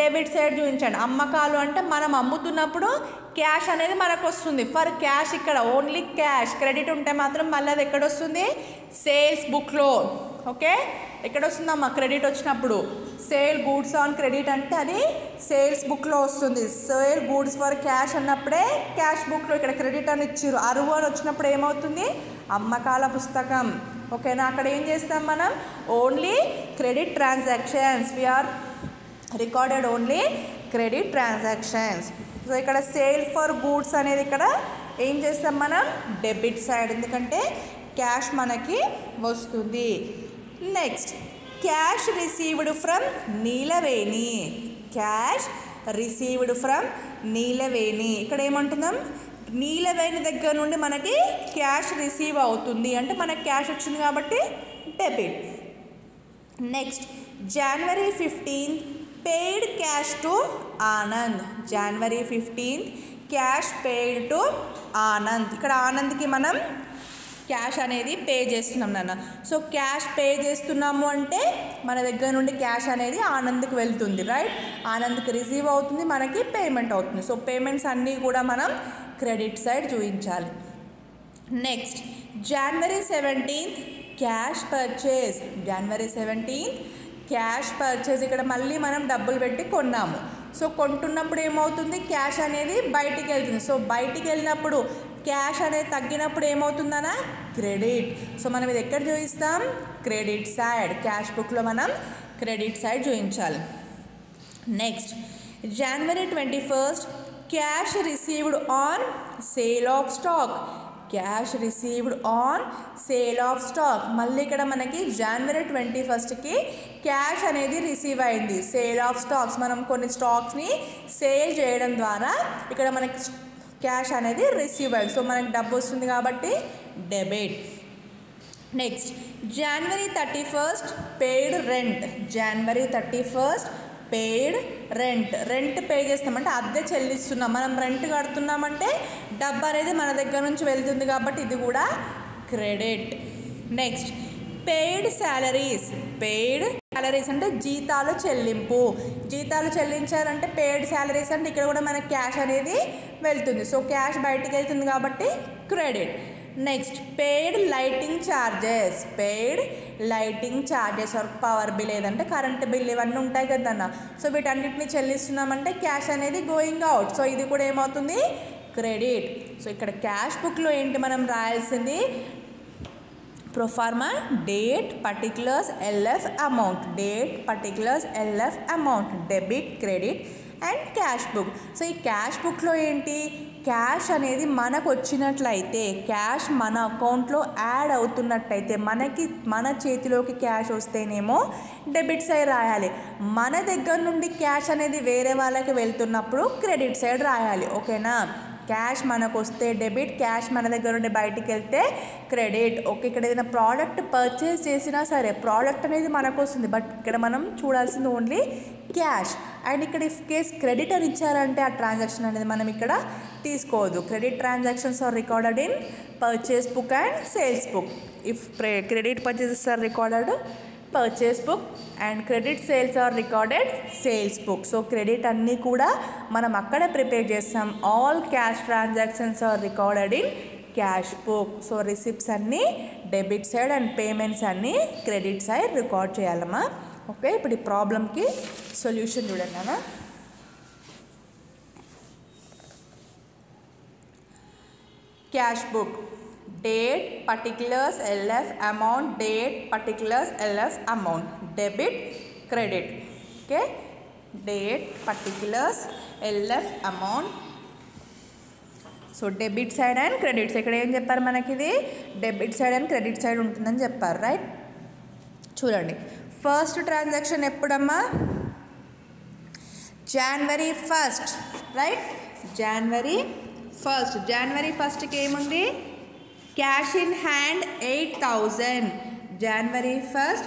డెబిట్ సైడ్ చూపించండి. అమ్మకాలు అంటే మనం అమ్ముతున్నప్పుడు క్యాష్ అనేది మనకు వస్తుంది, ఫర్ క్యాష్ ఇక్కడ ఓన్లీ క్యాష్. క్రెడిట్ ఉంటే మాత్రం మళ్ళీ అది ఎక్కడ వస్తుంది, సేల్స్ బుక్లో. ఓకే, ఎక్కడ వస్తుందమ్మా క్రెడిట్ వచ్చినప్పుడు, సేల్ గూడ్స్ ఆన్ క్రెడిట్ అంటే అది సేల్స్ బుక్లో వస్తుంది. సేల్ గూడ్స్ ఫర్ క్యాష్ అన్నప్పుడే క్యాష్ బుక్లో ఇక్కడ క్రెడిట్ అని ఇచ్చారు. అరువు అని వచ్చినప్పుడు ఏమవుతుంది, అమ్మకాల పుస్తకం. ఓకేనా, అక్కడ ఏం చేస్తాం మనం, only credit transactions, we are recorded only credit transactions. So ఇక్కడ సేల్ ఫర్ గూడ్స్ అనేది ఇక్కడ ఏం చేస్తాం మనం, డెబిట్ సైడ్, ఎందుకంటే క్యాష్ మనకి వస్తుంది. Next cash received from Neelaveni. Cash received from Neelaveni, ఇక్కడ ఏమంటున్నాం, నీలవేణి దగ్గర నుండి మనకి క్యాష్ రిసీవ్ అవుతుంది అంటే మనకి క్యాష్ వచ్చింది కాబట్టి debit. Next January 15th paid cash to Anand. January 15th cash paid to Anand. ఇక్కడ ఆనంద్కి మనం క్యాష్ అనేది పే చేస్తున్నాం నాన్న. సో క్యాష్ పే చేస్తున్నాము అంటే మన దగ్గర నుండి క్యాష్ అనేది ఆనంద్కి వెళ్తుంది, రైట్. ఆనంద్కి రిసీవ్ అవుతుంది, మనకి పేమెంట్ అవుతుంది. సో పేమెంట్స్ అన్నీ కూడా మనం క్రెడిట్ సైడ్ చూపించాలి. నెక్స్ట్ జనవరి 17th క్యాష్ పర్చేజ్. జనవరి 17th క్యాష్ పర్చేజ్, ఇక్కడ మళ్ళీ మనం డబ్బులు పెట్టి కొన్నాము. సో కొంటున్నప్పుడు ఏమవుతుంది, క్యాష్ అనేది బయటికి వెళ్తుంది. సో బయటికి వెళ్ళినప్పుడు క్యాష్ అనేది తగ్గినప్పుడు ఏమవుతుందనా, క్రెడిట్. సో మనం ఇది ఎక్కడ చూపిస్తాం, క్రెడిట్ సైడ్. క్యాష్ బుక్లో మనం క్రెడిట్ సైడ్ చూపించాలి. Next January 21st cash received on sale of stock. Cash received on sale of stock. మళ్ళీ ఇక్కడ మనకి జనవరి 21st క్యాష్ అనేది రిసీవ్ అయింది, సేల్ ఆఫ్ స్టాక్స్. మనం కొన్ని స్టాక్స్ని సేల్ చేయడం ద్వారా ఇక్కడ మనకి క్యాష్ అనేది రిసీవ్ అయింది. సో మనకి డబ్బు వస్తుంది కాబట్టి డెబిట్. నెక్స్ట్ జనవరి 31st పెయిడ్ రెంట్. జనవరి 31st paid rent. Rent pay చేస్తామంటే అద్దె చెల్లిస్తున్నాం, మనం రెంట్ కడుతున్నామంటే డబ్బు అనేది మన దగ్గర నుంచి వెళ్తుంది కాబట్టి ఇది కూడా credit. Next paid salaries. Paid salaries అంటే జీతాలు చెల్లింపు. జీతాలు చెల్లించాలంటే పెయిడ్ శాలరీస్ అంటే ఇక్కడ కూడా మనకి క్యాష్ అనేది వెళ్తుంది. సో క్యాష్ బయటికి వెళ్తుంది కాబట్టి credit. Next paid lighting charges. Paid lighting charges are power bill, ఏదంటే కరెంట్ బిల్, ఇవన్నీ ఉంటాయి కదన్న. సో వీటన్నిటిని చెల్లిస్తున్నామంటే క్యాష్ అనేది గోయింగ్ అవుట్. సో ఇది కూడా ఏమవుతుంది, క్రెడిట్. సో ఇక్కడ క్యాష్ బుక్లో ఏంటి మనం రాయాల్సింది, proforma date particulars LF amount, date particulars LF amount, debit credit and cash book. So ఈ క్యాష్ బుక్లో ఏంటి, క్యాష్ అనేది మనకు వచ్చినట్లయితే, క్యాష్ మన అకౌంట్లో యాడ్ అవుతున్నట్టయితే, మన చేతిలోకి క్యాష్ వస్తేనేమో డెబిట్ సైడ్ రాయాలి. మన దగ్గర నుండి క్యాష్ అనేది వేరే వాళ్ళకి వెళ్తున్నప్పుడు క్రెడిట్ సైడ్ రాయాలి. ఓకేనా. క్యాష్ మనకు వస్తే డెబిట్, క్యాష్ మన దగ్గర నుండి బయటికి వెళ్తే క్రెడిట్. ఓకే. ఇక్కడ ఏదైనా ప్రోడక్ట్ పర్చేస్ చేసినా సరే ప్రోడక్ట్ అనేది మనకు వస్తుంది, బట్ ఇక్కడ మనం చూడాల్సింది ఓన్లీ క్యాష్. అండ్ ఇక్కడ ఇఫ్ కేస్ క్రెడిట్ అని ఇచ్చారంటే ఆ ట్రాన్సాక్షన్ అనేది మనం ఇక్కడ తీసుకోవద్దు. Credit transactions are recorded in purchase book and sales book. If credit purchases are recorded purchase book and credit sales are recorded sales book. So credit అన్నీ కూడా మనం అక్కడ ప్రిపేర్ చేస్తాం. All cash transactions are recorded in cash book. So receipts అన్నీ డెబిట్ సైడ్ అండ్ పేమెంట్స్ అన్నీ క్రెడిట్ సైడ్ రికార్డ్ చేయాలమ్మా. ఓకే. ఇప్పుడు ఈ ప్రాబ్లంకి సొల్యూషన్ చూడండి అమ్మా. Cash book date particulars LF amount, date particulars LF amount, debit credit. Okay, date particulars LF amount. So debit side and credit side, ఇక్కడ ఏం చెప్పారు మనకి, ఇది debit side and credit side ఉంటుందని చెప్పారు. రైట్. చూడండి, ఫస్ట్ ట్రాన్సాక్షన్ ఎప్పుడమ్మా, January 1st. Right. January 1st. January 1st ఏముంది, cash in hand 8,000. January 1st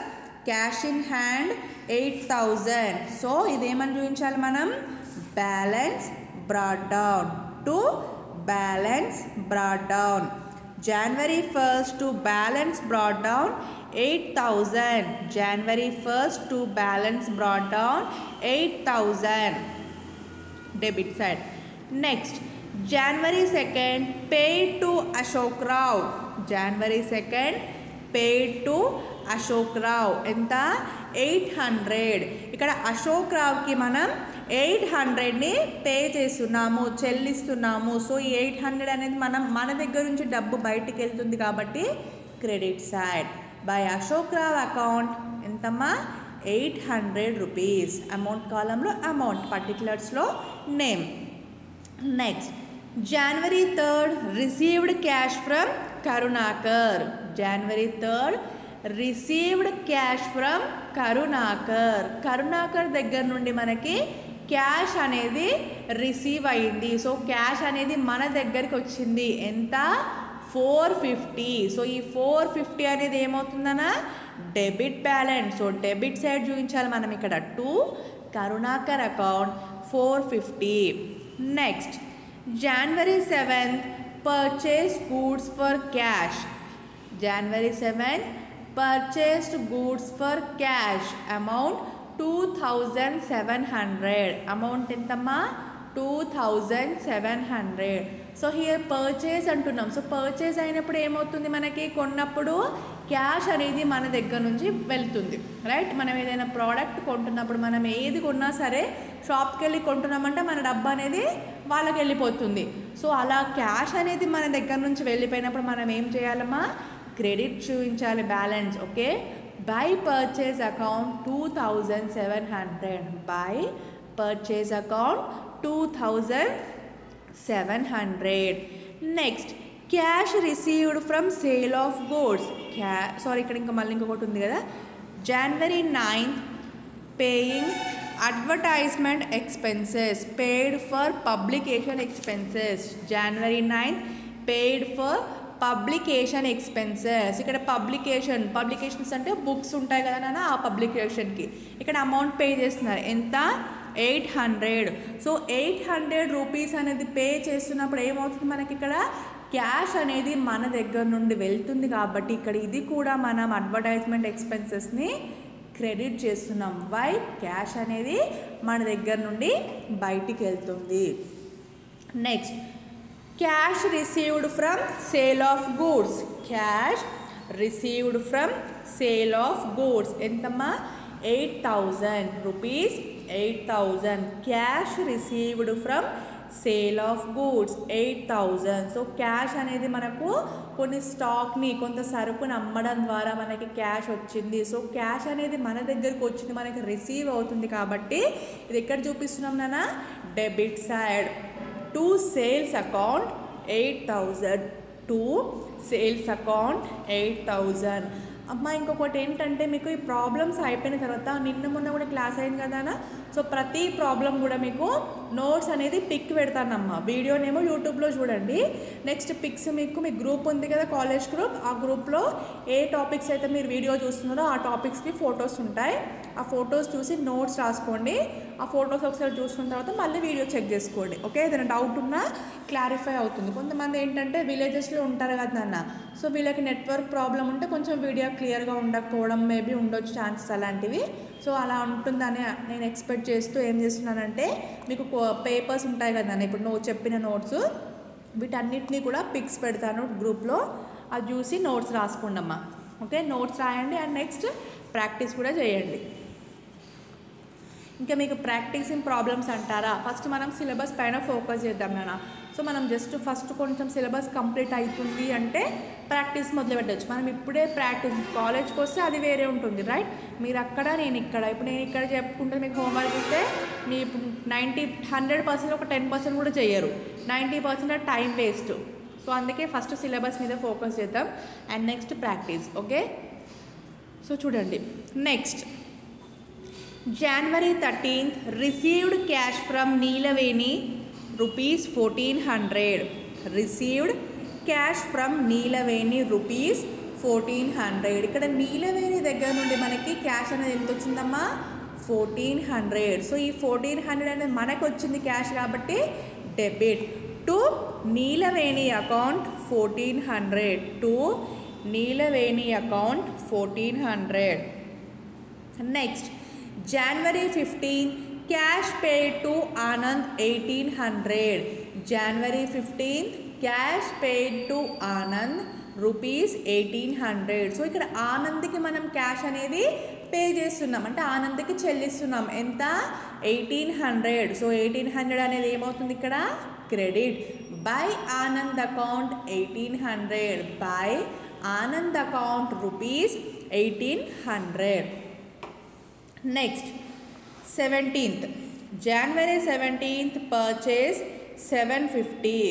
cash in hand 8,000. So ఇదేమని చూపించాలి మనం, balance brought down to balance brought down. January 1st to balance brought down 8,000. January 1st to balance brought down 8,000. Debit side. Next, January 2nd paid to Ashok Rao. January 2nd paid to Ashok Rao. ఎంత, 800. ఇక్కడ అశోక్ రావుకి మనం 800ని పే చేస్తున్నాము, చెల్లిస్తున్నాము. సో ఈ 800 అనేది మన దగ్గర నుంచి డబ్బు బయటికి వెళ్తుంది కాబట్టి credit side. By Ashok Rao account ఎంతమ్మా, 800 రూపీస్. అమౌంట్ కాలంలో అమౌంట్, పర్టికులర్స్లో name. Next, January 3rd received cash from Karunakar. January 3rd received cash from Karunakar. Karunakar దగ్గర నుండి మనకి క్యాష్ అనేది రిసీవ్ అయ్యింది. సో క్యాష్ అనేది మన దగ్గరికి వచ్చింది. ఎంత, 450. సో ఈ 450 అనేది ఏమవుతుందన్నా, debit balance. So debit side చూపించాలి మనం ఇక్కడ, to Karunakar account 450. Next, January 7th purchased goods for cash. January 7th purchased goods for cash. Amount 2,700. Amount ఎంతమ్మా, 2,700. సో హియర్ పర్చేస్ అంటున్నాం. సో పర్చేస్ అయినప్పుడు ఏమవుతుంది, మనకి కొన్నప్పుడు క్యాష్ అనేది మన దగ్గర నుంచి వెళ్తుంది. రైట్. మనం ఏదైనా ప్రోడక్ట్ కొంటున్నప్పుడు, మనం ఏది కొన్నా సరే షాప్కి వెళ్ళి కొంటున్నామంటే మన డబ్బు అనేది వాళ్ళకి వెళ్ళిపోతుంది. సో అలా క్యాష్ అనేది మన దగ్గర నుంచి వెళ్ళిపోయినప్పుడు మనం ఏం చేయాలమ్మా, క్రెడిట్ చూపించాలి, balance. Okay. By purchase account 2,700. By purchase account 2,700. Next, cash received from sale of goods. ఇక్కడ ఇంకా మళ్ళీ ఇంకొకటి ఉంది కదా. January 9th paying advertisement expenses, paid for publication expenses. January 9th paid for publication expenses. ఇక్కడ పబ్లికేషన్స్ అంటే బుక్స్ ఉంటాయి కదా నాన్న, ఆ పబ్లికేషన్కి ఇక్కడ అమౌంట్ పే చేస్తున్నారు. ఎంత, 800. సో 800 రూపీస్ అనేది పే చేస్తున్నప్పుడు ఏమవుతుంది, మనకి ఇక్కడ క్యాష్ అనేది మన దగ్గర నుండి వెళ్తుంది కాబట్టి ఇక్కడ ఇది కూడా మనం అడ్వర్టైజ్మెంట్ ఎక్స్పెన్సెస్ని క్రెడిట్ చేస్తున్నాం. వై, క్యాష్ అనేది మన దగ్గర నుండి బయటికి వెళ్తుంది. Next, cash received from sale of goods. Cash received from sale of goods ఎంతమ్మా, 8,000 rupees. 8,000 cash received from sale of goods 8,000. So cash అనేది మనకు కొన్ని స్టాక్ని కొంత సరుకుని అమ్మడం ద్వారా మనకి క్యాష్ వచ్చింది. సో క్యాష్ అనేది మన దగ్గరకు వచ్చింది, మనకి రిసీవ్ అవుతుంది. కాబట్టి ఇది ఎక్కడ చూపిస్తున్నాం నాన్న, debit side. To sales account 8,000, to sales account 8,000. అమ్మ ఇంకొకటి ఏంటంటే మీకు ఈ ప్రాబ్లమ్స్ అయిపోయిన తర్వాత నిన్న మొన్న కూడా క్లాస్ అయింది కదా, సో ప్రతి ప్రాబ్లం కూడా మీకు నోట్స్ అనేది పిక్ పెడతానమ్మా. వీడియోనేమో యూట్యూబ్లో చూడండి, నెక్స్ట్ పిక్స్ మీకు మీ గ్రూప్ ఉంది కదా, కాలేజ్ గ్రూప్, ఆ గ్రూప్లో ఏ టాపిక్స్ అయితే మీరు వీడియో చూస్తున్నారో ఆ టాపిక్స్కి ఫొటోస్ ఉంటాయి. ఆ ఫొటోస్ చూసి నోట్స్ రాసుకోండి. ఆ ఫొటోస్ ఒకసారి చూసుకున్న తర్వాత మళ్ళీ వీడియో చెక్ చేసుకోండి. ఓకే, ఏదైనా డౌట్ ఉన్నా క్లారిఫై అవుతుంది. కొంతమంది ఏంటంటే విలేజెస్లో ఉంటారు కదా నాన్న, సో వీళ్ళకి నెట్వర్క్ ప్రాబ్లం ఉంటే కొంచెం వీడియో క్లియర్గా ఉండకపోవడం మేబీ ఉండొచ్చు ఛాన్సెస్ అలాంటివి. సో అలా ఉంటుందని నేను ఎక్స్పెక్ట్ చేస్తూ ఏం చేస్తున్నానంటే మీకు పేపర్స్ ఉంటాయి కదా నాన్న, ఇప్పుడు నువ్వు చెప్పిన నోట్స్ వీటన్నిటినీ కూడా పిక్స్ పెడతాను గ్రూప్లో, అది చూసి నోట్స్ రాసుకోండమ్మా. ఓకే, నోట్స్ రాయండి అండ్ నెక్స్ట్ ప్రాక్టీస్ కూడా చేయండి. ఇంకా మీకు ప్రాక్టీసింగ్ ప్రాబ్లమ్స్ అంటారా, ఫస్ట్ మనం సిలబస్ పైన ఫోకస్ చేద్దాం నాన్న. సో మనం జస్ట్ ఫస్ట్ కొంచెం సిలబస్ కంప్లీట్ అవుతుంది అంటే ప్రాక్టీస్ మొదలు పెట్టచ్చు. మనం ఇప్పుడే ప్రాక్టీస్ కాలేజ్కి వస్తే అది వేరే ఉంటుంది, రైట్? మీరు అక్కడ, నేను ఇక్కడ. ఇప్పుడు నేను ఇక్కడ చెప్పుకుంటే మీకు హోంవర్క్ ఇస్తే మీ 100% ఒక 10% కూడా చేయరు, 90% టైం వేస్ట్. సో అందుకే ఫస్ట్ సిలబస్ మీద ఫోకస్ చేద్దాం and next practice. Okay, so చూడండి. Next, January 13th received cash from Neelaveni rupees 1400. Received cash from Neelaveni rupees 1400. ఇక్కడ నీలవేణి దగ్గర నుండి మనకి క్యాష్ అనేది ఎంత వచ్చిందమ్మా, 1400. సో ఈ 1400 అనేది మనకు వచ్చింది క్యాష్ కాబట్టి debit. To Neelaveni account 1400. To Neelaveni account 1400. Next, January 15th cash paid to Anand 1800. January 15th cash paid to Anand rupees 1800. So ఇక్కడ ఆనంద్కి మనం క్యాష్ అనేది పే చేస్తున్నాం, అంటే ఆనంద్కి చెల్లిస్తున్నాం. ఎంత, 1800. సో 1800 అనేది ఏమవుతుంది ఇక్కడ, credit. By Anand account 1800. By Anand account rupees 1800. Next, 17th January 17th purchase 750.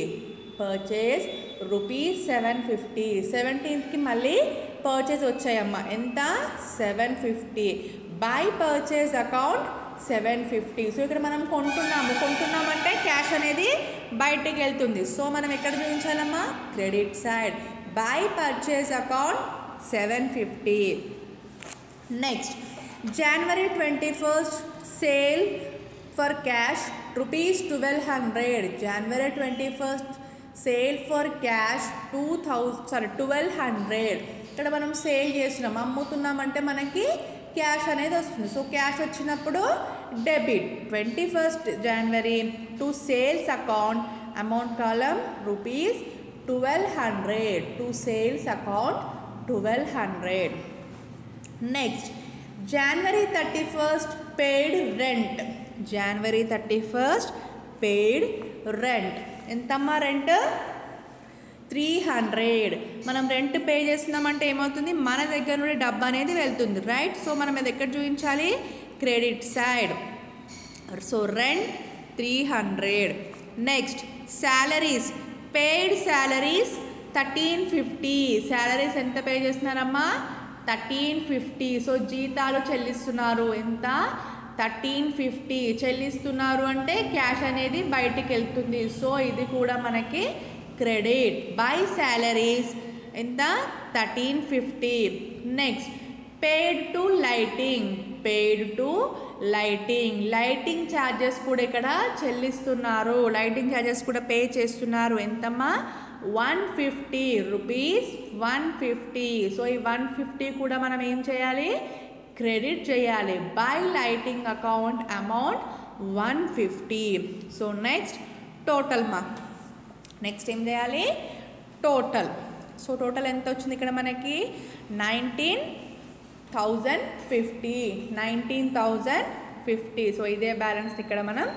Purchase rupees 750. 17th మళ్ళీ పర్చేస్ వచ్చాయమ్మా, ఎంత, 750. By purchase account 750. సో ఇక్కడ మనం కొంటున్నామంటే క్యాష్ అనేది బయటికి వెళ్తుంది. సో మనం ఎక్కడ చూపించాలమ్మా, credit side. By purchase account 750. Next, January 21st sale for cash rupees 1200. January 21st sale for cash 1200. ఇక్కడ మనం సేల్ చేస్తున్నాం, అమ్ముతున్నామంటే మనకి క్యాష్ అనేది వస్తుంది. సో క్యాష్ వచ్చినప్పుడు debit. 21st January to sales account amount column rupees 1200. To sales account 1200. Next, January 31st paid rent. January 31st paid rent. ఎంతమ్మా రెంట్, 300. మనం రెంట్ పే చేస్తున్నామంటే ఏమవుతుంది, మన దగ్గర నుండి డబ్బు అనేది వెళ్తుంది, రైట్? సో మనం అది ఎక్కడ చూపించాలి, credit side. So rent 300. Next, salaries. Paid salaries 1350. Salaries ఎంత పే చేస్తున్నారమ్మా, 1350. సో జీతాలు చెల్లిస్తున్నారు, ఎంత, 1350 చెల్లిస్తున్నారు అంటే క్యాష్ అనేది బయటికి వెళ్తుంది. సో ఇది కూడా మనకి క్రెడిట్. బై శాలరీస్ ఎంత, 1350. Next, paid to lighting. Paid to lighting. Lighting charges కూడా ఇక్కడ చెల్లిస్తున్నారు, లైటింగ్ ఛార్జెస్ కూడా పే చేస్తున్నారు. ఎంతమ్మా, 150 రూపీస్. 150. సో ఈ 150 కూడా మనం ఏం చేయాలి, క్రెడిట్ చేయాలి. By lighting account amount 150. So next, total మా. నెక్స్ట్ ఏం చేయాలి, టోటల్. సో టోటల్ ఎంత వచ్చింది ఇక్కడ మనకి, 19,050. 19,050. సో ఇదే బ్యాలెన్స్ ఇక్కడ మనం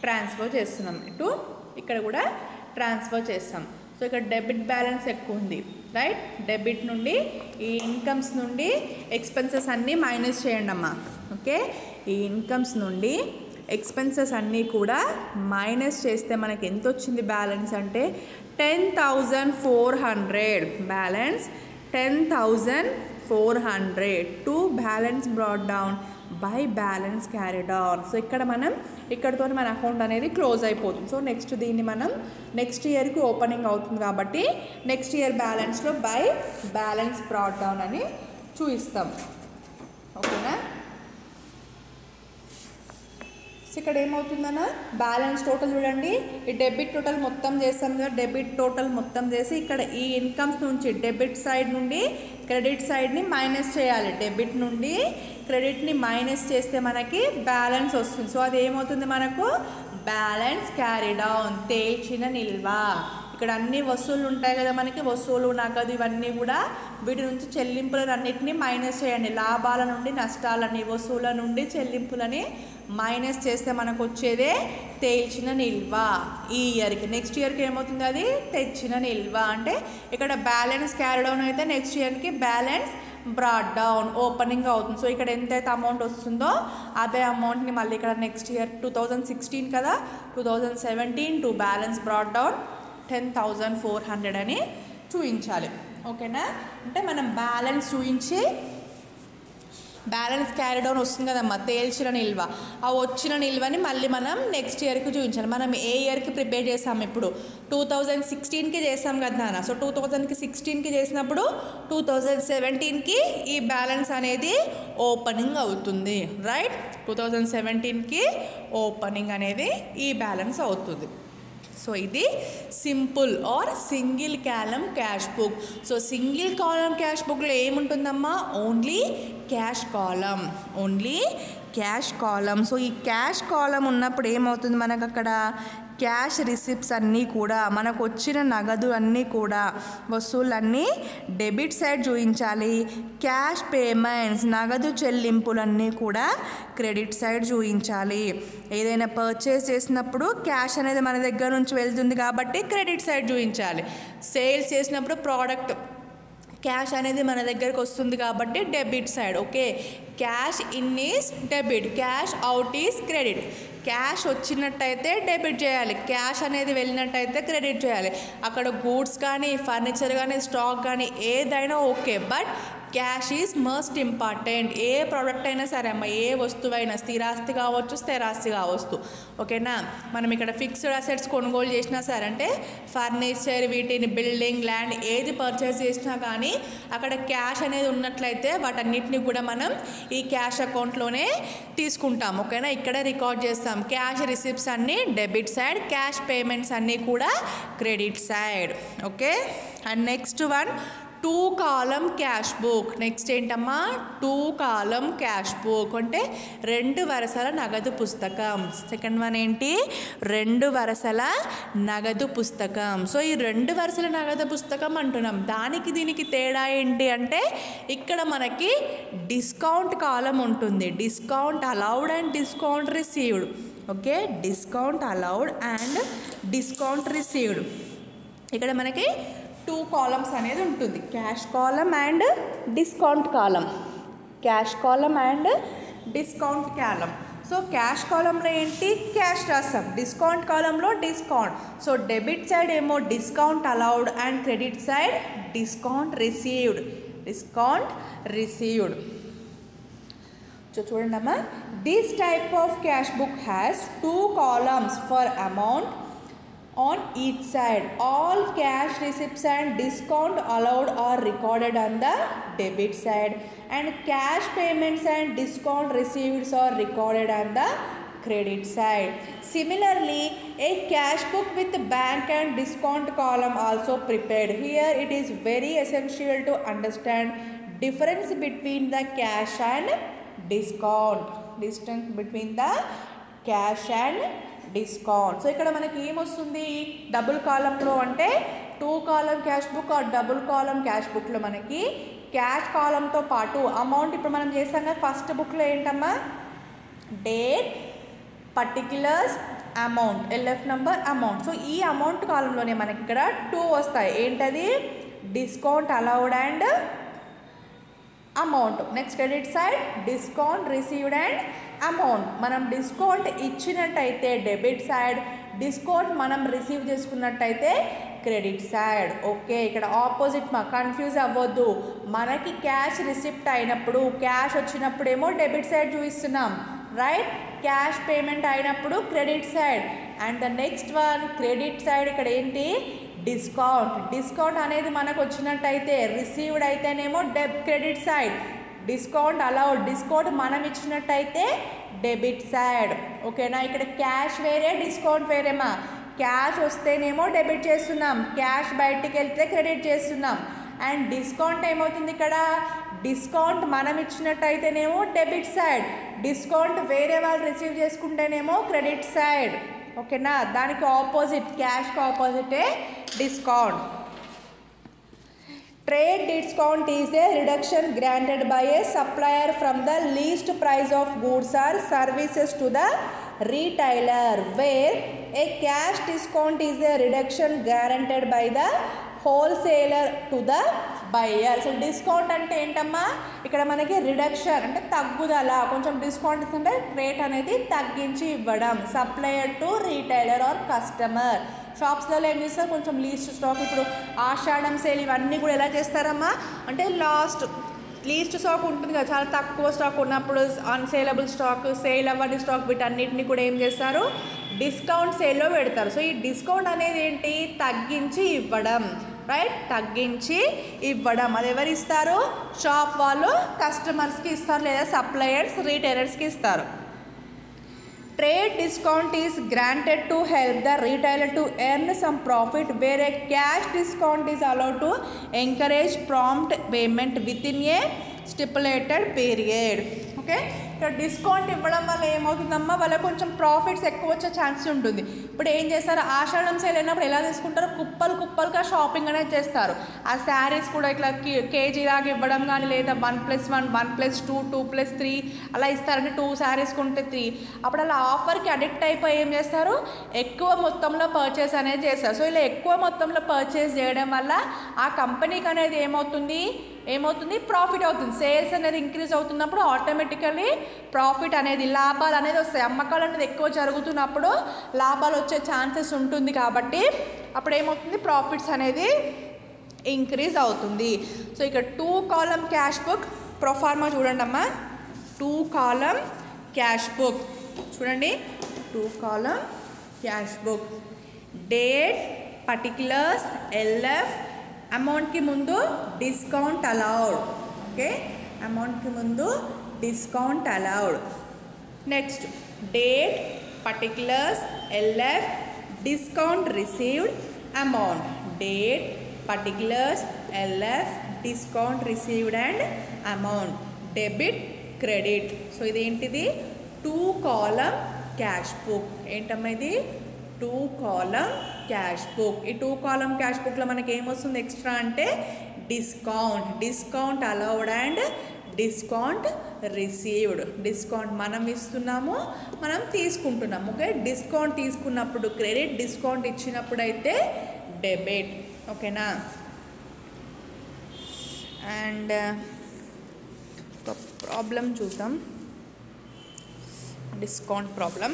ట్రాన్స్ఫర్ చేస్తున్నాం టు ఇక్కడ కూడా ట్రాన్స్ఫర్ చేస్తాం. సో ఇక్కడ డెబిట్ బ్యాలెన్స్ ఎక్కువ ఉంది, రైట్? డెబిట్ నుండి ఈ ఇన్కమ్స్ నుండి ఎక్స్పెన్సెస్ అన్నీ మైనస్ చేయండి అమ్మా. ఓకే, ఈ ఇన్కమ్స్ నుండి ఎక్స్పెన్సెస్ అన్నీ కూడా మైనస్ చేస్తే మనకి ఎంత వచ్చింది బ్యాలెన్స్ అంటే 10,400. Balance 10,400 to balance brought down by balance carried on. So ఇక్కడ మనం ఇక్కడతో మన అకౌంట్ అనేది క్లోజ్ అయిపోతుంది. సో నెక్స్ట్ దీన్ని మనం నెక్స్ట్ ఇయర్కి ఓపెనింగ్ అవుతుంది కాబట్టి నెక్స్ట్ ఇయర్ బ్యాలెన్స్లో బై బ్యాలెన్స్ బ్రాట్ డౌన్ అని చూపిస్తాం. ఓకేనా? సో ఇక్కడ ఏమవుతుందన్న బ్యాలెన్స్ టోటల్ చూడండి, ఈ డెబిట్ టోటల్ మొత్తం చేస్తాం కదా, డెబిట్ టోటల్ మొత్తం చేసి ఇక్కడ ఈ ఇన్కమ్స్ నుంచి డెబిట్ సైడ్ నుండి క్రెడిట్ సైడ్ని మైనస్ చేయాలి. డెబిట్ నుండి క్రెడిట్ని మైనస్ చేస్తే మనకి బ్యాలెన్స్ వస్తుంది. సో అది ఏమవుతుంది మనకు బ్యాలెన్స్ క్యారీడ్ ఆన్, తేల్చిన నిల్వ. ఇక్కడ అన్ని వస్తువులు ఉంటాయి కదా మనకి, వస్తువులు నగదు ఇవన్నీ కూడా వీటి నుంచి చెల్లింపులను అన్నిటినీ మైనస్ చేయండి. లాభాల నుండి నష్టాలని, వస్తువుల నుండి చెల్లింపులని మైనస్ చేస్తే మనకు వచ్చేదే తేల్చిన నిల్వ. ఈ ఇయర్కి నెక్స్ట్ ఇయర్కి ఏమవుతుంది అది తెచ్చిన నిల్వ. అంటే ఇక్కడ బ్యాలెన్స్ క్యారీ డౌన్ అయితే నెక్స్ట్ ఇయర్కి బ్యాలెన్స్ బ్రాట్ డౌన్ ఓపెనింగ్ అవుతుంది. సో ఇక్కడ ఎంతైతే అమౌంట్ వస్తుందో అదే అమౌంట్ని మళ్ళీ ఇక్కడ నెక్స్ట్ ఇయర్ 2016 కదా, 2017 టు బ్యాలెన్స్ బ్రాట్ డౌన్ 10,400 అని చూపించాలి. ఓకేనా? అంటే మనం బ్యాలెన్స్ చూపించి బ్యాలెన్స్ క్యారీ డౌన్ వస్తుంది కదమ్మా, తేల్చిన నిల్వ. ఆ వచ్చిన నిల్వని మళ్ళీ మనం నెక్స్ట్ ఇయర్కి చూపించాలి. మనం ఏ ఇయర్కి ప్రిపేర్ చేసాం? ఇప్పుడు 2016కి చేసాం కదా నాన్న. సో 2016కి చేసినప్పుడు 2017కి ఈ బ్యాలెన్స్ అనేది ఓపెనింగ్ అవుతుంది, రైట్? 2017కి ఓపెనింగ్ అనేది ఈ బ్యాలెన్స్ అవుతుంది. సో ఇది simple or single column cash book. So single column cash బుక్లో ఏముంటుందమ్మా? Only cash column, only cash column. So ఈ క్యాష్ కాలమ్ ఉన్నప్పుడు ఏమవుతుంది మనకు అక్కడ క్యాష్ రిసిప్ట్స్ అన్నీ కూడా మనకు వచ్చిన నగదు అన్నీ కూడా వస్తువులన్నీ డెబిట్ సైడ్ చూపించాలి. క్యాష్ పేమెంట్స్ నగదు చెల్లింపులన్నీ కూడా క్రెడిట్ సైడ్ చూపించాలి. ఏదైనా పర్చేస్ చేసినప్పుడు క్యాష్ అనేది మన దగ్గర నుంచి వెళ్తుంది కాబట్టి క్రెడిట్ సైడ్ చూపించాలి. సేల్స్ చేసినప్పుడు ప్రోడక్ట్ క్యాష్ అనేది మన దగ్గరకు వస్తుంది కాబట్టి debit side. Okay, cash in is debit, cash out is credit. Cash వచ్చినట్టయితే డెబిట్ చేయాలి, క్యాష్ అనేది వెళ్ళినట్టయితే క్రెడిట్ చేయాలి. అక్కడ గూడ్స్ కానీ ఫర్నిచర్ కానీ స్టాక్ కానీ ఏదైనా okay, but cash is most important. A product అయినా సరే అమ్మ, ఏ వస్తువైనా స్థిరాస్తి కావచ్చు స్థిరాస్తి కావచ్చు. ఓకేనా? మనం ఇక్కడ ఫిక్స్డ్ అసెట్స్ కొనుగోలు చేసినా సరే, అంటే ఫర్నిచర్ వీటిని బిల్డింగ్ ల్యాండ్ ఏది పర్చేస్ చేసినా కానీ అక్కడ క్యాష్ అనేది ఉన్నట్లయితే వాటన్నిటిని కూడా మనం ఈ క్యాష్ అకౌంట్లోనే తీసుకుంటాం. ఓకేనా? ఇక్కడ రికార్డ్ చేస్తాం. క్యాష్ రిసిప్ట్స్ అన్నీ డెబిట్ సైడ్, క్యాష్ పేమెంట్స్ అన్నీ కూడా credit side. Okay, and next one 2 column cash book. Next ఏంటమ్మా? 2 కాలమ్ క్యాష్ బుక్ అంటే 2 వరుసల నగదు పుస్తకం. సెకండ్ వన్ ఏంటి? 2 వరుసల నగదు పుస్తకం. సో ఈ 2 వరుసల నగదు పుస్తకం అంటున్నాం. దానికి దీనికి తేడా ఏంటి అంటే ఇక్కడ మనకి డిస్కౌంట్ కాలం ఉంటుంది. Discount allowed and discount received. Okay, discount allowed and discount received. ఇక్కడ మనకి 2 కాలమ్స్ అనేది ఉంటుంది, cash column and discount column. Cash column and discount column. So cash కాలంలో ఏంటి? క్యాష్ రాస్తాం. డిస్కౌంట్ కాలంలో డిస్కౌంట్. సో డెబిట్ సైడ్ ఏమో discount allowed and credit side discount received. Discount received. So చూడండి అమ్మా, this type of cash book has 2 columns for amount on each side. All cash receipts and discount allowed are recorded on the debit side and cash payments and discount received are recorded on the credit side. Similarly, a cash book with bank and discount column also prepared. Here it is very essential to understand difference between the cash and discount. Distance between the cash and discount. So ఇక్కడ మనకి ఏమొస్తుంది? డబుల్ కాలంలో అంటే 2 కాలం cash book are double column cash బుక్లో మనకి క్యాష్ కాలంతో పాటు అమౌంట్ ఇప్పుడు మనం చేసాం కదా ఫస్ట్ బుక్లో ఏంటమ్మా? Date, particulars, amount, LF number amount. So ఈ అమౌంట్ కాలంలోనే మనకి ఇక్కడ 2 వస్తాయి. ఏంటది? Discount allowed and amount. Next credit side discount received and amount. మనం డిస్కౌంట్ ఇచ్చినట్టయితే డెబిట్ సైడ్, డిస్కౌంట్ మనం రిసీవ్ చేసుకున్నట్టయితే క్రెడిట్ సైడ్. ఓకే, ఇక్కడ ఆపోజిట్ మా కన్ఫ్యూజ్ అవ్వద్దు. మనకి క్యాష్ రిసిప్ట్ అయినప్పుడు, క్యాష్ వచ్చినప్పుడేమో డెబిట్ సైడ్ చూపిస్తున్నాం, రైట్? క్యాష్ పేమెంట్ అయినప్పుడు credit side. And the next one credit side ఇక్కడ ఏంటి? డిస్కౌంట్. డిస్కౌంట్ అనేది మనకు వచ్చినట్టయితే రిసీవ్డ్ అయితేనేమో credit side, discount allowed, discount మనం ఇచ్చినట్టయితే డెబిట్ సైడ్. ఓకేనా? ఇక్కడ క్యాష్ వేరే, డిస్కౌంట్ వేరేమా. క్యాష్ వస్తేనేమో డెబిట్ చేస్తున్నాం, క్యాష్ బయటికి వెళ్తే క్రెడిట్ చేస్తున్నాం. అండ్ డిస్కౌంట్ ఏమవుతుంది ఇక్కడ? డిస్కౌంట్ మనం ఇచ్చినట్టయితేనేమో డెబిట్ సైడ్, డిస్కౌంట్ వేరే వాళ్ళు రిసీవ్ చేసుకుంటేనేమో క్రెడిట్ సైడ్. ఓకేనా? దానికి ఆపోజిట్, క్యాష్కి ఆపోజిటే discount. Trade discount is a reduction granted by a supplier from the least price of goods or services to the retailer, where a cash discount is a reduction granted by the wholesaler to the buyer. So discount అంటే ఏంటమ్మా? ఇక్కడ మనకి రిడక్షన్ అంటే తగ్గుదల, కొంచెం డిస్కౌంట్ అంటే రేట్ అనేది తగ్గించి ఇవ్వడం. Supplier to retailer or customer. షాప్స్లో ఏం చేస్తారు? కొంచెం లీస్ట్ స్టాక్, ఇప్పుడు ఆషాఢం సేల్ ఇవన్నీ కూడా ఎలా చేస్తారమ్మా అంటే లీస్ట్ స్టాక్ ఉంటుంది కదా, చాలా తక్కువ స్టాక్ ఉన్నప్పుడు అన్సేలబుల్ స్టాక్, సేల్ అవ్వని స్టాక్, వీటన్నిటిని కూడా ఏం చేస్తారు? డిస్కౌంట్ సేల్లో పెడతారు. సో ఈ డిస్కౌంట్ అనేది ఏంటి? తగ్గించి ఇవ్వడం, రైట్? తగ్గించి ఇవ్వడం. అది ఎవరు ఇస్తారు? షాప్ వాళ్ళు కస్టమర్స్కి ఇస్తారు, లేదా సప్లయర్స్ రీటైలర్స్కి ఇస్తారు. Trade discount is granted to help the retailer to earn some profit, where a cash discount is allowed to encourage prompt payment within a stipulated period. Okay, ఇక్కడ డిస్కౌంట్ ఇవ్వడం వల్ల ఏమవుతుందమ్మా? వాళ్ళకి కొంచెం ప్రాఫిట్స్ ఎక్కువ వచ్చే ఛాన్స్ ఉంటుంది. ఇప్పుడు ఏం చేస్తారు? ఆషాఢం సేల్ అయినప్పుడు ఎలా తీసుకుంటారు? కుప్పలుగా షాపింగ్ అనేది చేస్తారు. ఆ శారీస్ కూడా ఇట్లా కేజీ లాగా ఇవ్వడం కానీ, లేదా 1+1, 1+2, 2+3 అలా ఇస్తారంటే 2 శారీస్ కొంటే 3. అప్పుడు అలా ఆఫర్కి అడిక్ట్ అయిపోయి ఏం చేస్తారు? ఎక్కువ మొత్తంలో పర్చేస్ అనేది చేస్తారు. సో ఇలా ఎక్కువ మొత్తంలో పర్చేస్ చేయడం వల్ల ఆ కంపెనీకి అనేది ఏమవుతుంది? ప్రాఫిట్ అవుతుంది. సేల్స్ అనేది ఇంక్రీజ్ అవుతున్నప్పుడు ఆటోమేటికల్లీ ప్రాఫిట్ అనేది, లాభాలు అనేది వస్తాయి. అమ్మకాలు అనేది ఎక్కువ జరుగుతున్నప్పుడు లాభాలు వచ్చే ఛాన్సెస్ ఉంటుంది. కాబట్టి అప్పుడు ఏమవుతుంది? ప్రాఫిట్స్ అనేది ఇంక్రీజ్ అవుతుంది. సో ఇక్కడ 2 కాలమ్ క్యాష్ బుక్ ప్రొఫార్మా చూడండి అమ్మా. 2 కాలమ్ క్యాష్ బుక్ చూడండి. 2 column cash book. Date, particulars, LF, అమౌంట్కి ముందు డిస్కౌంట్ అలౌడ్. ఓకే, అమౌంట్కి ముందు discount allowed. Next date, particulars, LF, discount received, amount. Date, particulars, LF, discount received and amount. Debit, credit. So ఇదేంటిది? 2 కాలమ్ క్యాష్ బుక్. ఏంటమ్మా ఇది? 2 కాలమ్ క్యాష్ బుక్. ఈ 2 కాలమ్ క్యాష్ బుక్లో మనకి ఏమొస్తుంది ఎక్స్ట్రా అంటే discount allowed and discount received. Discount మనం ఇస్తున్నాము, మనం తీసుకుంటున్నాము. ఓకే, డిస్కౌంట్ తీసుకున్నప్పుడు క్రెడిట్, డిస్కౌంట్ ఇచ్చినప్పుడు అయితే డెబిట్. ఓకేనా? అండ్ ఒక ప్రాబ్లం చూద్దాం, discount problem.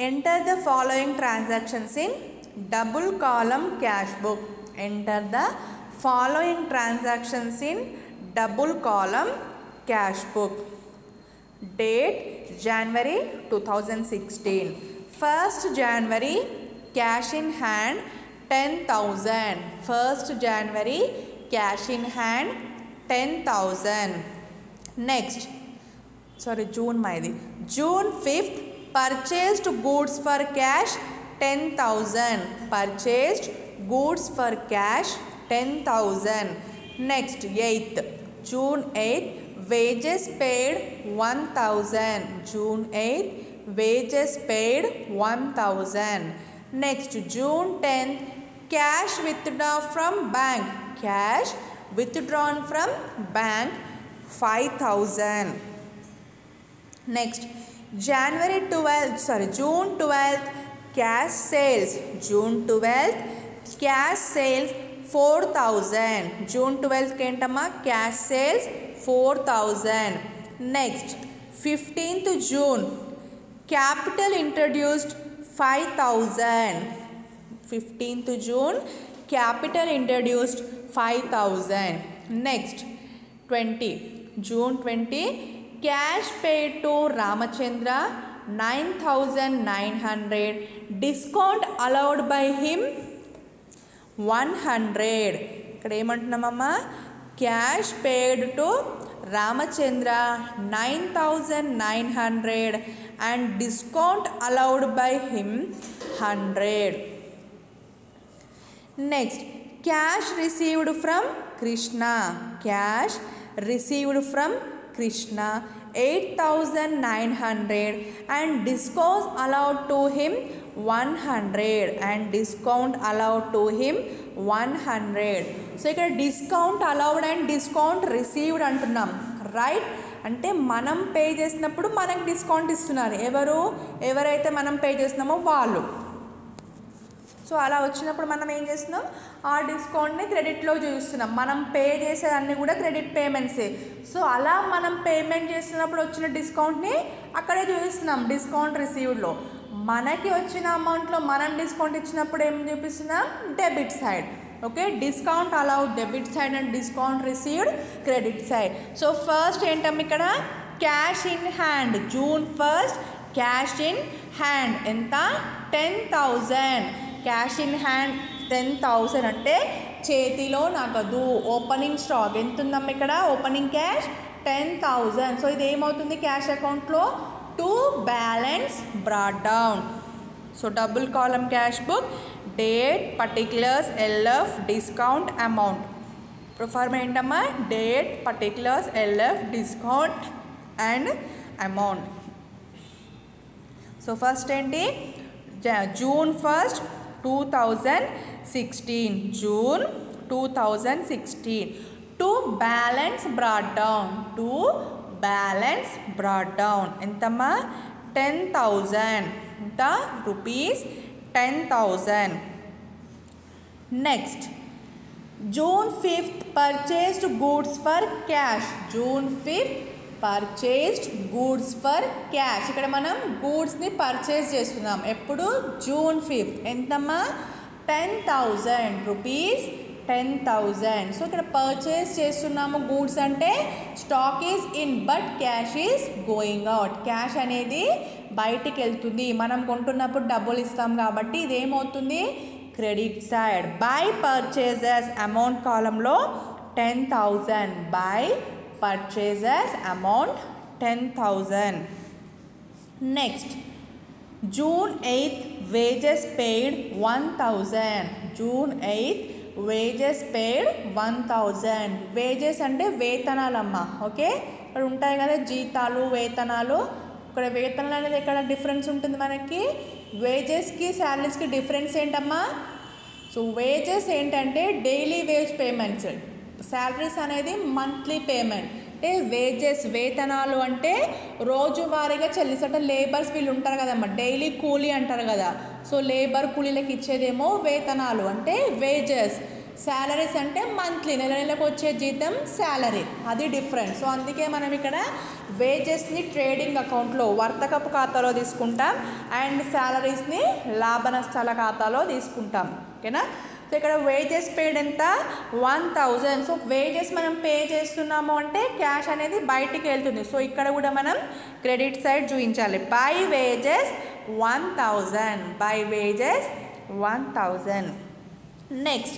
Enter the following transactions in double column cash book. Enter the following transactions in double column cash book. Date January 2016. 1st January cash in hand 10,000. 1st January cash in hand 10,000. Next, June 5th purchased goods for cash 10,000. Purchased goods for cash 10,000. Next, 8th, June 8th, wages paid 1,000. June 8th, wages paid 1,000. Next June 10th cash withdraw from bank, cash withdrawn from bank 5,000. Next June 12th cash sales, June 12th cash sales 4,000. June 12th ఏంటమ్మా cash sales 4,000. Next 15th June capital introduced 5,000. 15th June capital introduced 5,000. Next June 20 cash paid to Ramachandra 9,900. Discount allowed by him 100. ఇక్కడ ఏమంటున్నామమ్మా cash paid to Ramachandra 9,900 and discount allowed by him 100. Next cash received from Krishna, cash received from Krishna 8,900 and discount allowed to him 100 and discount allowed to him 100. So ఇక్కడ discount allowed and discount received అంటున్నాం రైట్. అంటే మనం పే చేసినప్పుడు మనకు డిస్కౌంట్ ఇస్తున్నారు, ఎవరైతే మనం పే చేస్తున్నామో వాళ్ళు. సో అలా వచ్చినప్పుడు మనం ఏం చేస్తున్నాం ఆ డిస్కౌంట్ని క్రెడిట్లో చూపిస్తున్నాం. మనం పే చేసేదన్నీ కూడా క్రెడిట్ పేమెంట్సే. సో అలా మనం పేమెంట్ చేస్తున్నప్పుడు వచ్చిన డిస్కౌంట్ని అక్కడే చూపిస్తున్నాం డిస్కౌంట్ రిసీవ్డ్లో. మనకి వచ్చిన అమౌంట్లో మనం డిస్కౌంట్ ఇచ్చినప్పుడు ఏం చూపిస్తున్నాం debit side. Okay, discount allowed debit side and discount received credit side. So first ఏంటమ్మా ఇక్కడ cash in hand, June 1st cash in hand ఎంత 10,000. క్యాష్ ఇన్ హ్యాండ్ 10,000 అంటే చేతిలో నగదు. ఓపెనింగ్ స్టాక్ ఎంత ఉందమ్మా ఇక్కడ ఓపెనింగ్ క్యాష్ 10,000. సో ఇది ఏమవుతుంది క్యాష్ అకౌంట్లో to balance brought down. So double column cash book date particulars LF discount amount. Proforma ఏంటమ్మా date particulars LF discount and amount. So first ఏంటి June 1st 2016, June 2016 to balance brought down, to balance brought down ఎంతమ్మా 10,000 ఎంత rupees 10,000. Next June 5th purchased goods for cash, June 5th purchased goods for cash. ఇక్కడ మనం గూడ్స్ని పర్చేస్ చేస్తున్నాం ఎప్పుడు జూన్ 5th ఎంతమ్మా 10,000 రూపీస్ 10,000. సో ఇక్కడ పర్చేస్ చేస్తున్నాము గూడ్స్ అంటే stock is in but cash is going out. Cash అనేది బయటికి వెళ్తుంది, మనం కొంటున్నప్పుడు డబ్బులు ఇస్తాం కాబట్టి ఇదేమవుతుంది credit side. By purchases amount కాలంలో 10,000 by purchases amount 10,000. Next June 8th wages paid 1,000, June 8th wages paid 1,000. Wages అంటే వేతనాలమ్మా. ఓకే, ఇక్కడ ఉంటాయి కదా జీతాలు వేతనాలు. ఇక్కడ వేతనాలు అనేది ఎక్కడ డిఫరెన్స్ ఉంటుంది మనకి వేజెస్కి శాలరీస్కి డిఫరెన్స్ ఏంటమ్మా. సో వేజెస్ ఏంటంటే డైలీ వేజ్ పేమెంట్స్, శాలరీస్ అనేది మంత్లీ పేమెంట్. అంటే వేజెస్ వేతనాలు అంటే రోజువారీగా చెల్లిస్తే లేబర్స్ వీళ్ళు ఉంటారు కదమ్మా డైలీ కూలీ అంటారు కదా. సో లేబర్ కూలీలకు ఇచ్చేదేమో వేతనాలు అంటే వేజెస్. శాలరీస్ అంటే మంత్లీ నెల నెలకు వచ్చే జీతం శాలరీ, అది డిఫరెంట్. సో అందుకే మనం ఇక్కడ వేజెస్ని ట్రేడింగ్ అకౌంట్లో వర్తకపు ఖాతాలో తీసుకుంటాం అండ్ శాలరీస్ని లాభ నష్టాల ఖాతాలో తీసుకుంటాం. ఓకేనా. సో ఇక్కడ వేజెస్ పేడ్ ఎంత 1,000. సో వేజెస్ మనం పే చేస్తున్నాము అంటే క్యాష్ అనేది బయటికి వెళ్తుంది. సో ఇక్కడ కూడా మనం క్రెడిట్ సైడ్ చూపించాలి. By wages 1,000, by wages 1,000. Next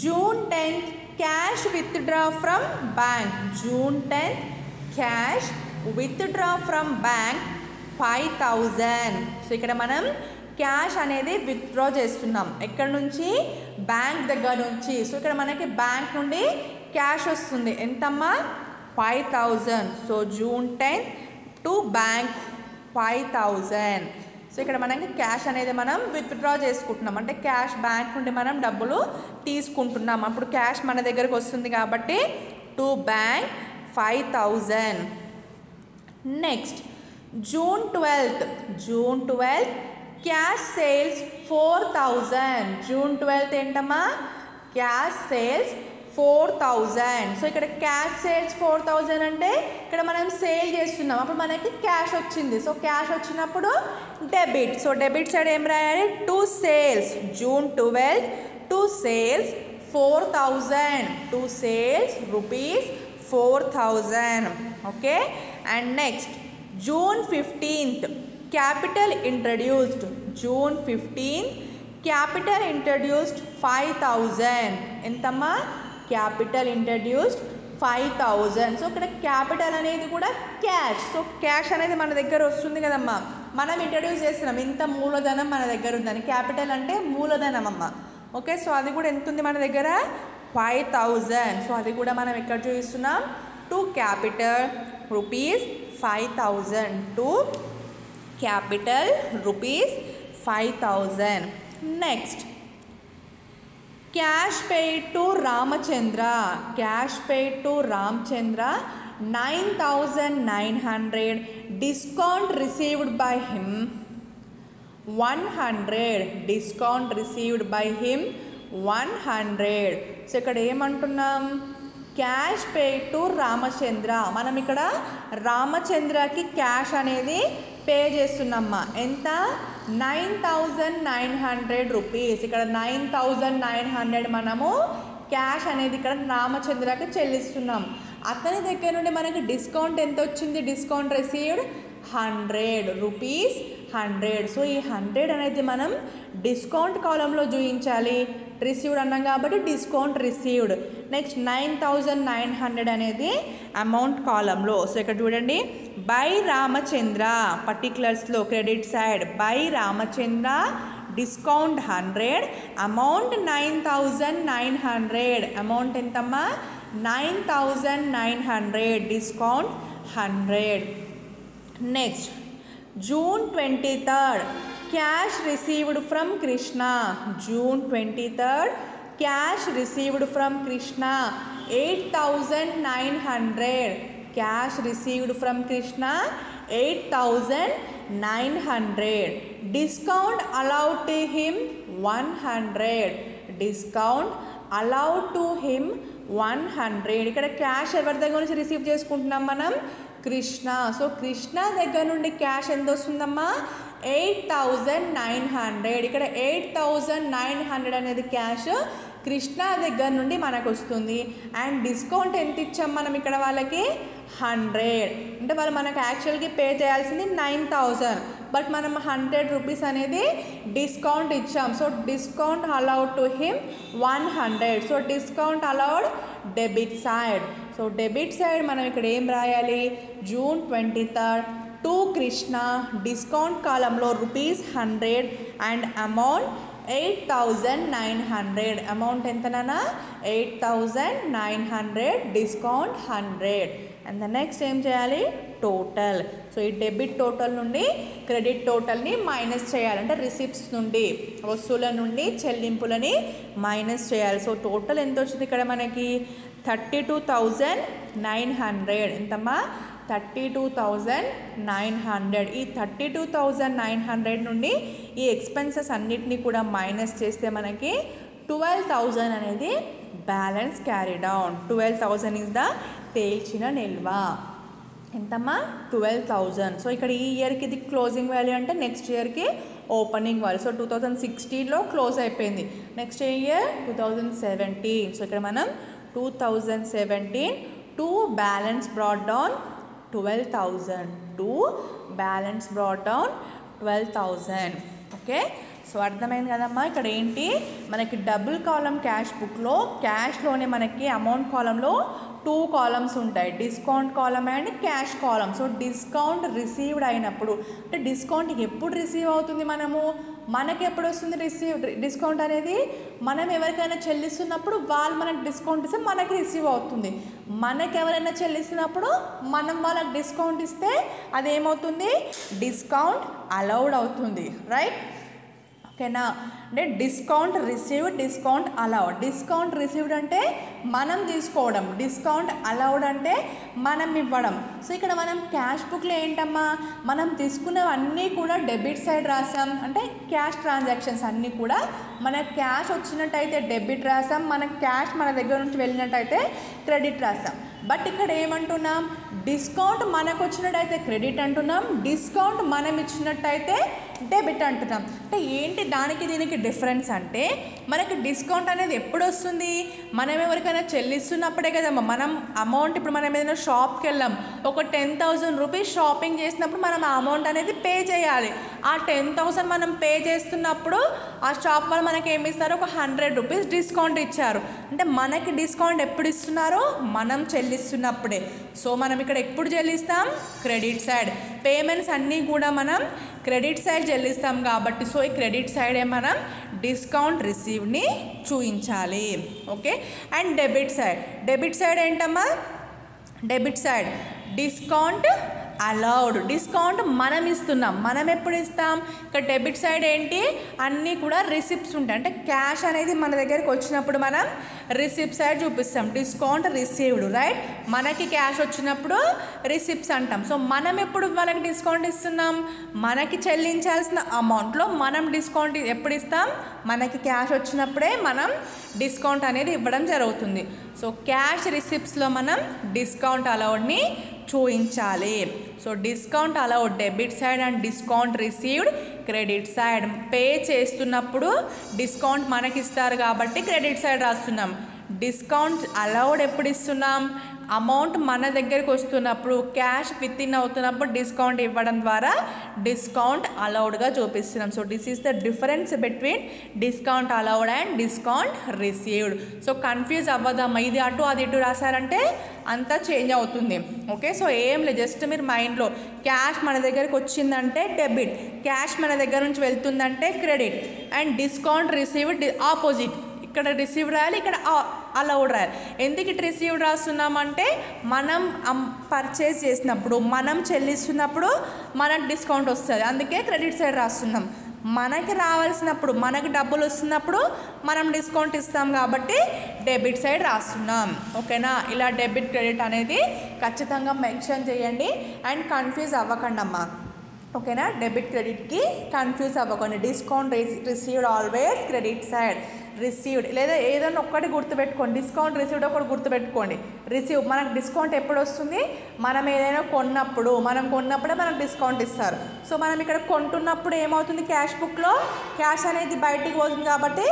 June 10th cash withdraw from bank, June 10th cash withdraw from bank 5,000. So ఇక్కడ మనం క్యాష్ అనేది విత్డ్రా చేస్తున్నాం ఎక్కడ నుంచి బ్యాంక్ దగ్గర నుంచి. సో ఇక్కడ మనకి బ్యాంక్ నుండి క్యాష్ వస్తుంది ఎంతమ్మా 5,000. So June 10th to bank 5,000. So so ఇక్కడ మనకి క్యాష్ అనేది మనం విత్డ్రా చేసుకుంటున్నాం, అంటే క్యాష్ బ్యాంక్ నుండి మనం డబ్బులు తీసుకుంటున్నాం. అప్పుడు క్యాష్ మన దగ్గరకు వస్తుంది కాబట్టి to bank 5,000. Next June 12th cash sales 4,000. June 12th ఏంటమ్మా? Cash sales 4,000. సో ఇక్కడ క్యాష్ సేల్స్ 4,000 అంటే ఇక్కడ మనం సేల్ చేస్తున్నాం, అప్పుడు మనకి క్యాష్ వచ్చింది. సో క్యాష్ వచ్చినప్పుడు డెబిట్. సో డెబిట్ సైడ్ ఏం రాయాలి? To sales. June 12th to sales 4,000. To sales rupees 4,000. Okay. And next June 15th capital introduced. June 15th capital introduced 5,000. ఎంతమ్మా? Capital introduced 5,000. సో ఇక్కడ క్యాపిటల్ అనేది కూడా క్యాష్. సో క్యాష్ అనేది మన దగ్గర వస్తుంది కదమ్మా, మనం ఇంట్రడ్యూస్ చేస్తున్నాం. ఇంత మూలధనం మన దగ్గర ఉందని. క్యాపిటల్ అంటే మూలధనం అమ్మ. ఓకే. సో అది కూడా ఎంత ఉంది మన దగ్గర? 5,000. సో అది కూడా మనం ఎక్కడ చూపిస్తున్నాం? To capital rupees 5,000. To capital rupees 5,000. Next cash paid to Ramachandra. Cash paid to Ramachandra 9,900. Discount received by him 100. Discount received by him 100. So ఇక్కడ ఏమంటున్నాం? Cash paid to Ramachandra. మనం ఇక్కడ రామచంద్రకి క్యాష్ అనేది పే చేస్తున్నామ్మా. ఎంత? 9,900 రూపీస్. ఇక్కడ 9,900 మనము క్యాష్ అనేది ఇక్కడ రామచంద్రకి చెల్లిస్తున్నాం. అతని దగ్గర నుండి మనకి డిస్కౌంట్ ఎంత వచ్చింది? Discount received 100 rupees 100. సో ఈ 100 అనేది మనం డిస్కౌంట్ కాలంలో చూపించాలి. రిసీవ్డ్ అన్నాం కాబట్టి డిస్కౌంట్ రిసీవ్డ్. నెక్స్ట్ 9,900 అనేది అమౌంట్ కాలంలో. సో ఇక్కడ చూడండి, బై రామచంద్ర పర్టికులర్స్లో credit side by Ramachandra discount 100, amount 9,900. Amount ఎంతమ్మా? 9,900, discount 100. Next June 23rd cash received from Krishna. June 23rd cash received from Krishna 8,900. Cash received from Krishna 8,900. Discount allowed to him 100. Discount allowed to him 100. ఇక్కడ క్యాష్ ఎవరి దగ్గర నుంచి రిసీవ్ చేసుకుంటున్నాం మనం? కృష్ణ. సో కృష్ణ దగ్గర నుండి క్యాష్ ఎంత వస్తుందమ్మా? 8,900. ఇక్కడ 8,900 అనేది క్యాష్ కృష్ణ దగ్గర నుండి మనకు వస్తుంది. అండ్ డిస్కౌంట్ ఎంత ఇచ్చాం మనం ఇక్కడ వాళ్ళకి? 100. అంటే వాళ్ళు మనకు యాక్చువల్గా పే చేయాల్సింది 9,000, బట్ మనం 100 రూపీస్ అనేది డిస్కౌంట్ ఇచ్చాం. So discount allowed to him 100. So discount allowed debit side. So debit side మనం ఇక్కడ ఏం రాయాలి? June 23rd to Krishna discount కాలంలో రూపీస్ 100 అండ్ అమౌంట్ 8,900. అమౌంట్ ఎంతనా? 8,900, డిస్కౌంట్ 100. అండ్ ద నెక్స్ట్ ఏం చేయాలి? టోటల్. సో ఈ డెబిట్ టోటల్ నుండి క్రెడిట్ టోటల్ని మైనస్ చేయాలి. అంటే రిసిప్ట్స్ నుండి, వస్తువుల నుండి చెల్లింపులని మైనస్ చేయాలి. సో టోటల్ ఎంత వచ్చింది ఇక్కడ మనకి? 32,900. ఎంతమ్మా? 32,900. ఈ 32,900 నుండి ఈ ఎక్స్పెన్సెస్ అన్నిటినీ కూడా మైనస్ చేస్తే మనకి 12,000 అనేది balance carry down. 12,000 is the తేల్చిన నిల్వ. ఎంతమ్మా? 12,000. సో ఇక్కడ ఈ ఇయర్కి ఇది క్లోజింగ్ వాల్యూ అంటే నెక్స్ట్ ఇయర్కి ఓపెనింగ్ వాల్యూ. సో 2016లో క్లోజ్ అయిపోయింది. Next year 2017. సో ఇక్కడ మనం 2017 to balance brought down 12,000. To balance brought down 12,000. Okay. So అర్థమైంది కదమ్మా. ఇక్కడ ఏంటి మనకి డబుల్ కాలం క్యాష్ బుక్లో క్యాష్లోనే మనకి అమౌంట్ కాలంలో 2 కాలమ్స్ ఉంటాయి, discount column and cash column. So discount received అయినప్పుడు, అంటే డిస్కౌంట్ ఎప్పుడు రిసీవ్ అవుతుంది మనము? మనకి ఎప్పుడు వస్తుంది డిస్కౌంట్ అనేది? మనం ఎవరికైనా చెల్లిస్తున్నప్పుడు వాళ్ళు మనకు డిస్కౌంట్ ఇస్తే మనకి రిసీవ్ అవుతుంది. మనకి ఎవరైనా చెల్లిస్తున్నప్పుడు మనం వాళ్ళకి డిస్కౌంట్ ఇస్తే అదేమవుతుంది? డిస్కౌంట్ అలౌడ్ అవుతుంది. రైట్? ఓకేనా? అంటే discount received, discount allowed. Discount received అంటే మనం తీసుకోవడం, డిస్కౌంట్ అలౌడ్ అంటే మనం ఇవ్వడం. సో ఇక్కడ మనం క్యాష్ బుక్లో ఏంటమ్మా, మనం తీసుకున్నవన్నీ కూడా డెబిట్ సైడ్ రాసాం. అంటే క్యాష్ ట్రాన్సాక్షన్స్ అన్నీ కూడా మనకు క్యాష్ వచ్చినట్టయితే డెబిట్ రాసాం, మనకు క్యాష్ మన దగ్గర నుంచి వెళ్ళినట్టయితే క్రెడిట్ రాసాం. బట్ ఇక్కడ ఏమంటున్నాం? డిస్కౌంట్ మనకు వచ్చినట్టయితే క్రెడిట్ అంటున్నాం, డిస్కౌంట్ మనం ఇచ్చినట్టయితే డెబిట్ అంటున్నాం. అంటే ఏంటి దానికి దీనికి డిఫరెన్స్ అంటే, మనకి డిస్కౌంట్ అనేది ఎప్పుడు వస్తుంది? మనం ఎవరికైనా చెల్లిస్తున్నప్పుడే కదమ్మా. మనం అమౌంట్ ఇప్పుడు మనం ఏదైనా షాప్కి వెళ్ళాం, ఒక 10,000 రూపీస్ షాపింగ్ చేసినప్పుడు మనం ఆ అమౌంట్ అనేది పే చేయాలి. ఆ 10,000 మనం పే చేస్తున్నప్పుడు ఆ షాప్ వాళ్ళు మనకి ఏమి ఇస్తారు? ఒక 100 రూపీస్ డిస్కౌంట్ ఇచ్చారు. అంటే మనకి డిస్కౌంట్ ఎప్పుడు ఇస్తున్నారు? మనం చెల్లిస్తున్నప్పుడే. సో మనం ఇక్కడ ఎప్పుడు చెల్లిస్తాం? Credit side. పేమెంట్స్ అన్నీ కూడా మనం క్రెడిట్ సైడ్ చెల్లిస్తాం కాబట్టి సో ఈ క్రెడిట్ సైడే మనం డిస్కౌంట్ రిసీవ్ని చూపించాలి. ఓకే. అండ్ డెబిట్ సైడ్ ఏంటమ్మా? Debit side discount allowed. Discount మనం ఇస్తున్నాం. మనం ఎప్పుడు ఇస్తాం? ఇక్కడ డెబిట్ సైడ్ ఏంటి? అన్నీ కూడా రిసిప్ట్స్ ఉంటాయి. అంటే క్యాష్ అనేది మన దగ్గరికి వచ్చినప్పుడు మనం రిసిప్ట్ సైడ్ చూపిస్తాం. Discount received. రైట్? మనకి క్యాష్ వచ్చినప్పుడు రిసిప్ట్స్ అంటాం. సో మనం ఎప్పుడు వాళ్ళకి డిస్కౌంట్ ఇస్తున్నాం? మనకి చెల్లించాల్సిన అమౌంట్లో మనం డిస్కౌంట్ ఎప్పుడు ఇస్తాం? మనకి క్యాష్ వచ్చినప్పుడే మనం డిస్కౌంట్ అనేది ఇవ్వడం జరుగుతుంది. సో క్యాష్ రిసిప్ట్స్లో మనం డిస్కౌంట్ అలౌడ్ని చూపించాలి. So discount allowed debit side and discount received credit side. Pay చేస్తున్నప్పుడు డిస్కౌంట్ మనకి ఇస్తారు కాబట్టి క్రెడిట్ సైడ్ రాస్తున్నాం. డిస్కౌంట్ అలౌడ్ ఎప్పుడు ఇస్తున్నాం? అమౌంట్ మన దగ్గరికి వస్తున్నప్పుడు, క్యాష్ విత్ ఇన్ అవుతున్నప్పుడు డిస్కౌంట్ ఇవ్వడం ద్వారా డిస్కౌంట్ అలౌడ్గా చూపిస్తున్నాం. So this is the difference between discount allowed and discount received. So confuse అవ్వదమ్మా. ఇది అటు అది ఇటు రాశారంటే అంతా చేంజ్ అవుతుంది. ఓకే. సో ఏం లేదు, జస్ట్ మీరు మైండ్లో క్యాష్ మన దగ్గరికి వచ్చిందంటే డెబిట్, క్యాష్ మన దగ్గర నుంచి వెళ్తుందంటే credit, and discount received opposite. ఇక్కడ రిసీవ్డ్ రాయాలి, ఇక్కడ అలౌడ్ రాయాలి. ఎందుకు ఇటు రిసీవ్డ్ రాస్తున్నామంటే మనం పర్చేస్ చేసినప్పుడు, మనం చెల్లిస్తున్నప్పుడు మనకు డిస్కౌంట్ వస్తుంది, అందుకే క్రెడిట్ సైడ్ రాస్తున్నాం. మనకి రావాల్సినప్పుడు, మనకి డబ్బులు వస్తున్నప్పుడు మనం డిస్కౌంట్ ఇస్తాం కాబట్టి డెబిట్ సైడ్ రాస్తున్నాం. ఓకేనా? ఇలా డెబిట్ క్రెడిట్ అనేది ఖచ్చితంగా మెన్షన్ చేయండి అండ్ కన్ఫ్యూజ్ అవ్వకండి అమ్మా. ఓకేనా? డెబిట్ క్రెడిట్కి కన్ఫ్యూజ్ అవ్వకండి. Discount received always credit side. Received లేదా ఏదైనా ఒక్కటి గుర్తుపెట్టుకోండి. డిస్కౌంట్ రిసీవ్డ్ ఒకటి గుర్తుపెట్టుకోండి. రిసీవ్ మనకు డిస్కౌంట్ ఎప్పుడు వస్తుంది? మనం ఏదైనా కొన్నప్పుడు, మనం కొన్నప్పుడే మనకు డిస్కౌంట్ ఇస్తారు. సో మనం ఇక్కడ కొంటున్నప్పుడు ఏమవుతుంది? క్యాష్ బుక్లో క్యాష్ అనేది బయటికి పోతుంది కాబట్టి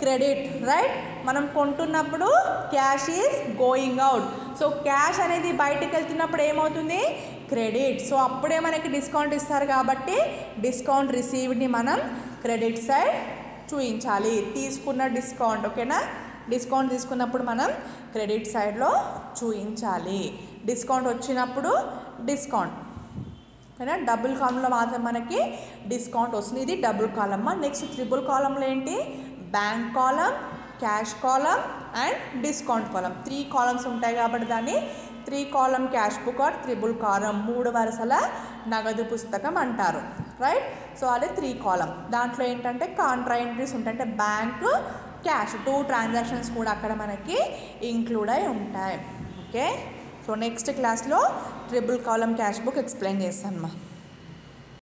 క్రెడిట్. రైట్? మనం కొంటున్నప్పుడు cash is going out. So cash అనేది బయటికి వెళ్తున్నప్పుడు ఏమవుతుంది? క్రెడిట్. సో అప్పుడే మనకి డిస్కౌంట్ ఇస్తారు కాబట్టి డిస్కౌంట్ రిసీవ్డ్ని మనం క్రెడిట్ సైడ్ చూపించాలి. తీసుకున్న డిస్కౌంట్. ఓకేనా? డిస్కౌంట్ తీసుకున్నప్పుడు మనం క్రెడిట్ సైడ్లో చూపించాలి. డిస్కౌంట్ వచ్చినప్పుడు డిస్కౌంట్. ఓకేనా? డబుల్ కాలంలో మాత్రం మనకి డిస్కౌంట్ వస్తుంది. ఇది డబుల్ కాలమ్. నెక్స్ట్ ట్రిపుల్ కాలంలో ఏంటి? Bank column, cash column and discount column. 3 columns ఉంటాయి కాబట్టి దాన్ని 3 column cash book or triple column, 3 వరుసల నగదు పుస్తకం అంటారు. రైట్? సో అదే 3 కాలమ్. దాంట్లో ఏంటంటే కాంట్రా ఎంట్రీస్ ఉంటాయి. అంటే బ్యాంక్, క్యాష్ 2 ట్రాన్సాక్షన్స్ కూడా అక్కడ మనకి ఇంక్లూడ్ అయి ఉంటాయి. ఓకే. సో నెక్స్ట్ క్లాస్లో triple column cash book explain చేస్తాను.